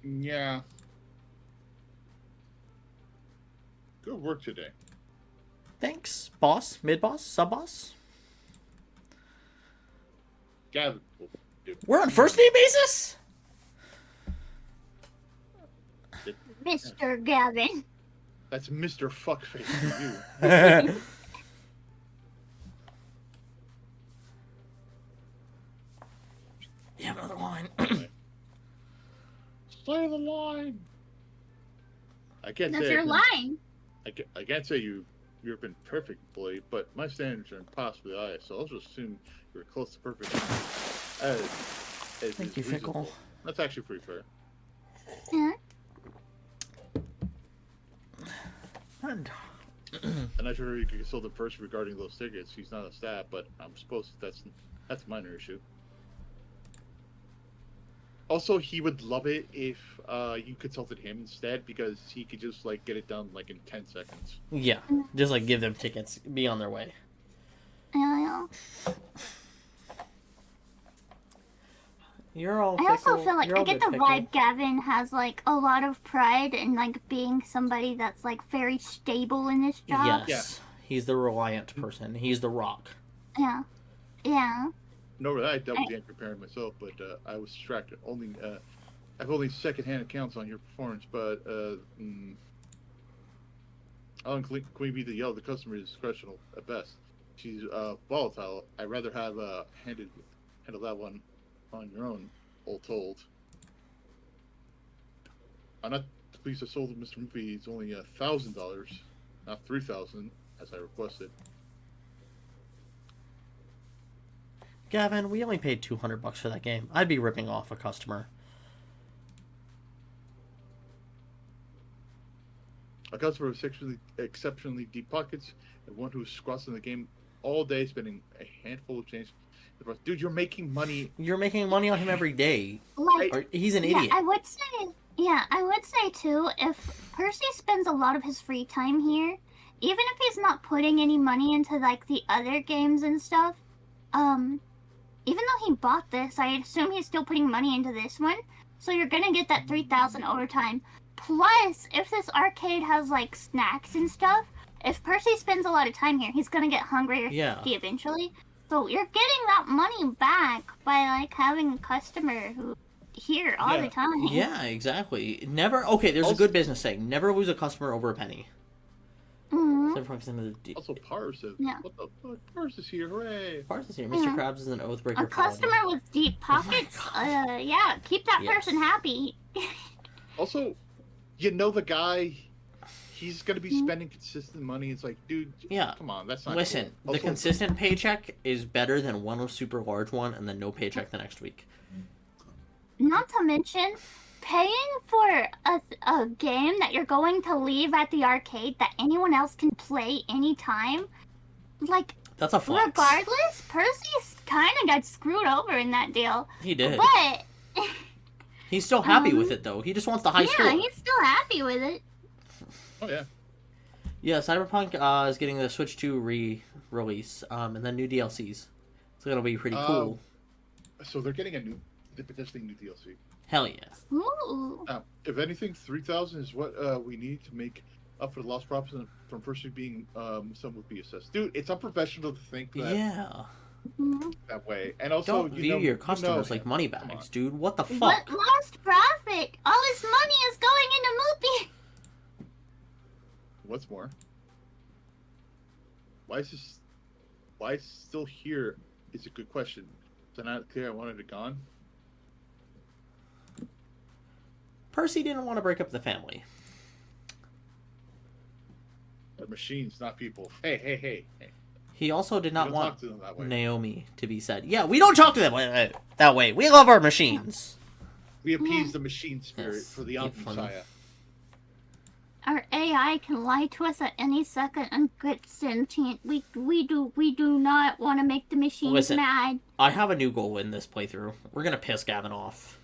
Yeah. Good work today. Thanks, boss, mid-boss, sub-boss. Gavin will do. We're on first name basis? Mr. Gavin. That's Mr. Fuckface to you. You have another line. Slay the line. I can't That's say your line. I can't say you've been perfect, boy, but my standards are impossibly high, so I'll just assume you're close to perfect. As Thank is you, reasonable. Fickle. That's actually pretty fair. Yeah. And I'm not sure you can consult the person regarding those tickets. He's not a staff, but I'm supposed that's a minor issue. Also, he would love it if you consulted him instead, because he could just like get it done like in 10 seconds. yeah, just like give them tickets, be on their way. Yeah. You're all. I also Fickle. feel like You're I all get good, the Fickle. vibe Gavin has like a lot of pride in like being somebody that's like very stable in this job. Yes, he's the reliant person. He's the rock. Yeah. Yeah. No, I dealt with the anchor parent myself, but I was distracted. I've only secondhand accounts on your performance, but I'll include Queen Bee to yell the customer is discretional at best. She's volatile. I'd rather have handle that one on your own, all told. I'm not pleased I sold Mr. Movie. It's only $1,000, not $3,000, as I requested. Gavin, we only paid $200 for that game. I'd be ripping off a customer. A customer with exceptionally deep pockets, and one who squats in the game all day, spending a handful of change. Dude, you're making money. You're making money on him every day. Like He's an yeah, idiot. I would say too, if Percy spends a lot of his free time here, even if he's not putting any money into like the other games and stuff, even though he bought this, I assume he's still putting money into this one. So you're gonna get that 3,000 overtime. Plus, if this arcade has like snacks and stuff, if Percy spends a lot of time here, he's gonna get hungry or Yeah. thirsty eventually. So you're getting that money back by like having a customer who here all the time. Yeah, exactly. Never. Okay, there's a good business saying: never lose a customer over a penny. Mhm. 7% of the Also, Pars said, Yeah. "What the fuck? Pars is here! Hooray!" Parts is here. Mr. Yeah. Krabs is an Oathbreaker. A paladin. customer with deep pockets, yeah, keep that Yes. person happy. Also, you know the guy. He's gonna be spending consistent money. It's like, dude, Yeah. come on, that's not. Listen, cool. the Also, consistent paycheck is better than one super large one and then no paycheck the next week. Not to mention, paying for a game that you're going to leave at the arcade that anyone else can play anytime, like, That's a flex. regardless, Percy kind of got screwed over in that deal. He did. But, He's still happy with it though. He just wants the high yeah, score. he's still happy with it. Oh yeah. Yeah, Cyberpunk is getting the Switch 2 re-release, and then new DLCs. So it'll be pretty cool. So they're getting potentially new DLC. Hell yeah. Ooh. If anything, 3,000 is what we need to make up for the lost profits from Percy being some would be assessed. Dude, it's unprofessional to think that Yeah. that way. And also, Don't view your customers like money Come bags, on. dude. What the fuck? What lost profit? All his money is going into movie. What's more? Why it's still here is a good question. Is it not clear I wanted it gone? Percy didn't want to break up the family. They're machines, not people. Hey. He also did You not don't want talk to them that way. Naomi to be said. Yeah, we don't talk to them that way. We love our machines. We appease the machine spirit Yes, for the keep Omni funny. Messiah. Our AI can lie to us at any second and get sentient. We do not want to make the machines Listen. mad. I have a new goal in this playthrough. We're gonna piss Gavin off.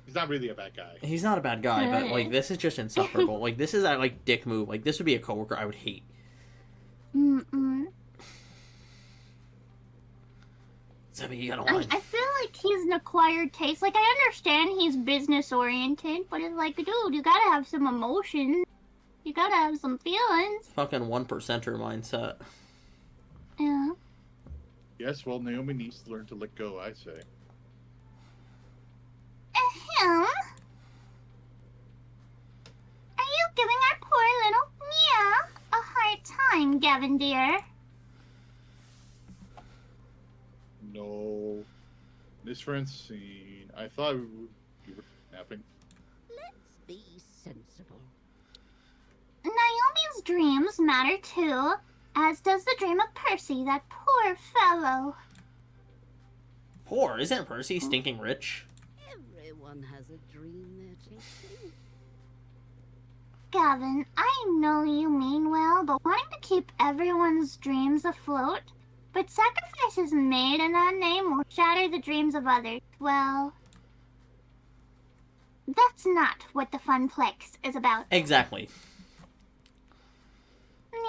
He's not really a bad guy. He's not a bad guy, but like this is just insufferable. Like this is a like dick move. Like this would be a coworker I would hate. Mm-mm. Zebby, you gotta I win. feel like he's an acquired taste. Like, I understand he's business oriented, but it's like, dude, you gotta have some emotion. You gotta have some feelings. Fucking 1%er mindset. Yeah. Yes, well, Naomi needs to learn to let go, I say. him? Are you giving our poor little Mia a hard time, Gavin dear? No. Miss Francine, I thought we were napping. Let's be sensible. Naomi's dreams matter too, as does the dream of Percy, that poor fellow. Poor, isn't Percy stinking rich? Everyone has a dream they're chasing. Gavin, I know you mean well, but wanting to keep everyone's dreams afloat, but sacrifices made in that name will shatter the dreams of others. Well, that's not what the Funplex is about. Exactly.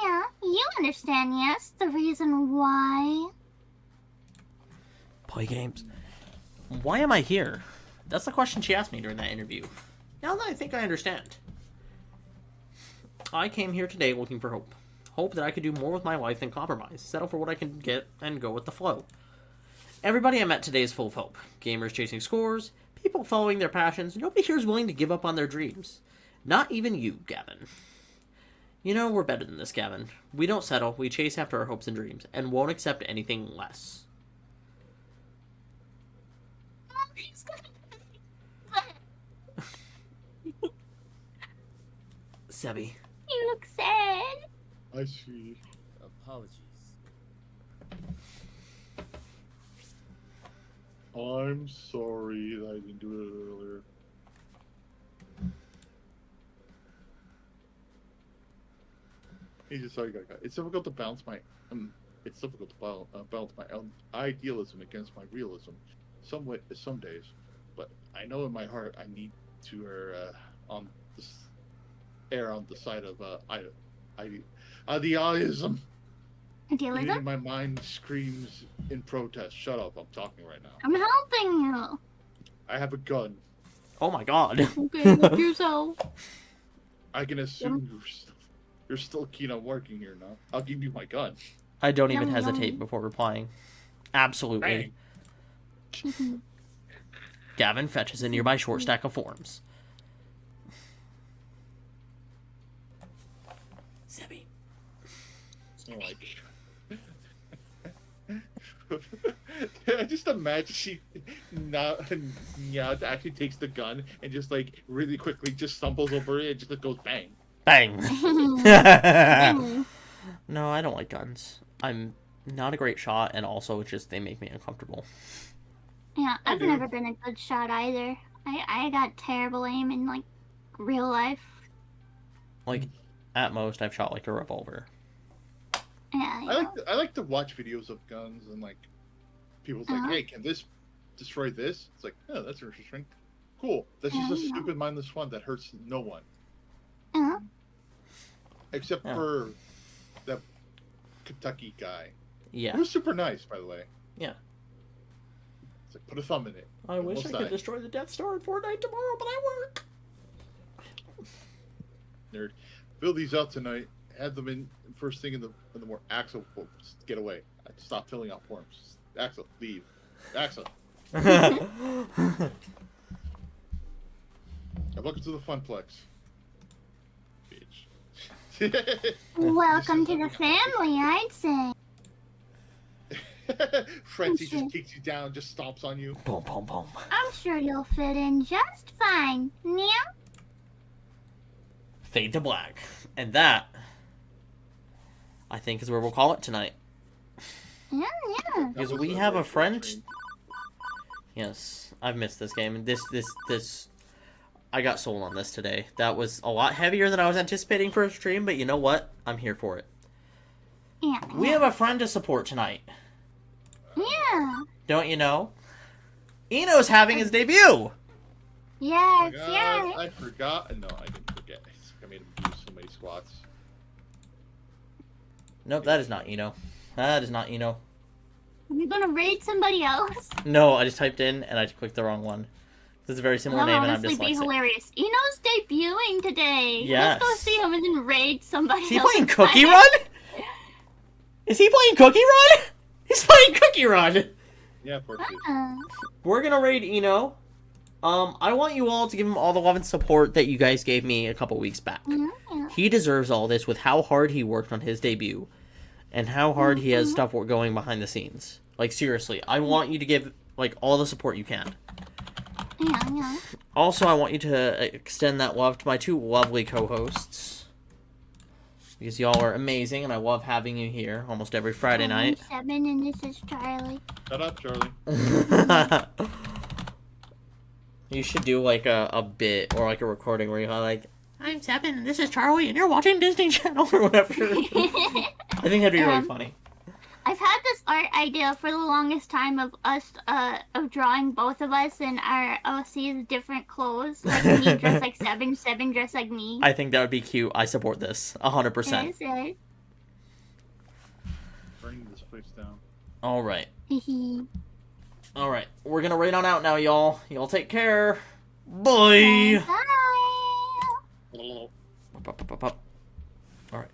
Yeah, you understand, yes, the reason why. Play games. Why am I here? That's the question she asked me during that interview. Now that I think I understand. I came here today looking for hope. Hope that I could do more with my life than compromise. Settle for what I can get and go with the flow. Everybody I met today is full of hope. Gamers chasing scores, people following their passions. Nobody here is willing to give up on their dreams. Not even you, Gavin. You know, we're better than this, Gavin. We don't settle, we chase after our hopes and dreams, and won't accept anything less. Oh, he's gonna... Sebi. You look sad. I see. Apologies. I'm sorry that I didn't do it earlier. He's just sorry, guy. It's difficult to balance my idealism against my realism. Some days, but I know in my heart I need to err on the side of idealism. Even Idealism? my mind screams in protest. Shut up! I'm talking right now. I'm helping you. I have a gun. Oh my god. Okay, look yourself. I can assume you're still keen on working here now. I'll give you my gun. I don't even Yum, hesitate yum. before replying. Absolutely. Bang. Gavin fetches a nearby short stack of forms. Sebi. Oh my god. I just imagine she actually takes the gun and just like really quickly just stumbles over it and just goes bang. Bang. Mm. No, I don't like guns. I'm not a great shot, and also it's just they make me uncomfortable. Yeah, I've do. never been a good shot either. I got terrible aim in like real life. Like, at most, I've shot like a revolver. Yeah, I like to watch videos of guns and like people's like, Uh-huh. hey, can this destroy this? It's like, oh, that's interesting. Cool. That's just a Yeah. stupid mindless one that hurts no one. Uh-huh. Except Yeah. for that Kentucky guy. Yeah. He was super nice, by the way. Yeah. It's like, put a thumb in it. I wish I Almost could died. destroy the Death Star in Fortnite tomorrow, but I work. Nerd. Fill these out tonight. Add them in first thing in the morning. Axel, get away. Stop filling out forms. Axel, leave. Axel. Welcome to the Funplex. Bitch. Welcome to the family, I'd say. Frenzy just kicks you down, just stomps on you. Boom, boom, boom. I'm sure you'll fit in just fine. Yeah? Fade to black. And that, I think, is where we'll call it tonight. Yeah. Because we have a friend. Yes, I've missed this game. This. I got sold on this today. That was a lot heavier than I was anticipating for a stream, but you know what? I'm here for it. Yeah. We have a friend to support tonight. Yeah. Don't you know? Eno's having his debut! Yes, God, yes. I forgot. No, I didn't forget. I made him do so many squats. Nope, that is not Eno. That is not Eno. You're gonna raid somebody else? No, I just typed in and I clicked the wrong one. This is a very similar That'll name and I'm honestly be dyslexic. hilarious. Eno's debuting today. Yes. Let's go see him and then raid somebody Is he else. playing Cookie Run? Is he playing Cookie Run? He's playing Cookie Run! Yeah, poor kid. Uh, We're gonna raid Eno. I want you all to give him all the love and support that you guys gave me a couple weeks back. Yeah. He deserves all this with how hard he worked on his debut and how hard he has stuff going behind the scenes. Like, seriously, I want you to give, like, all the support you can. Yeah. Also, I want you to extend that love to my two lovely co-hosts. Because y'all are amazing, and I love having you here almost every Friday night. I'm 7 and this is Charlie. Shut up, Charlie. You should do, like, a bit or, like, a recording where you're like, I'm 7, and this is Charlie, and you're watching Disney Channel or whatever. I think that'd be really funny. I've had this art idea for the longest time of us, of drawing both of us in our OC's different clothes. Like me dressed like 7, 7 dressed like me. I think that would be cute. I support this 100%. Yes, yes. Bring this place down. All right. Hehe. All right. We're going to raid on out now, y'all. Y'all take care. Bye. Bye. All right.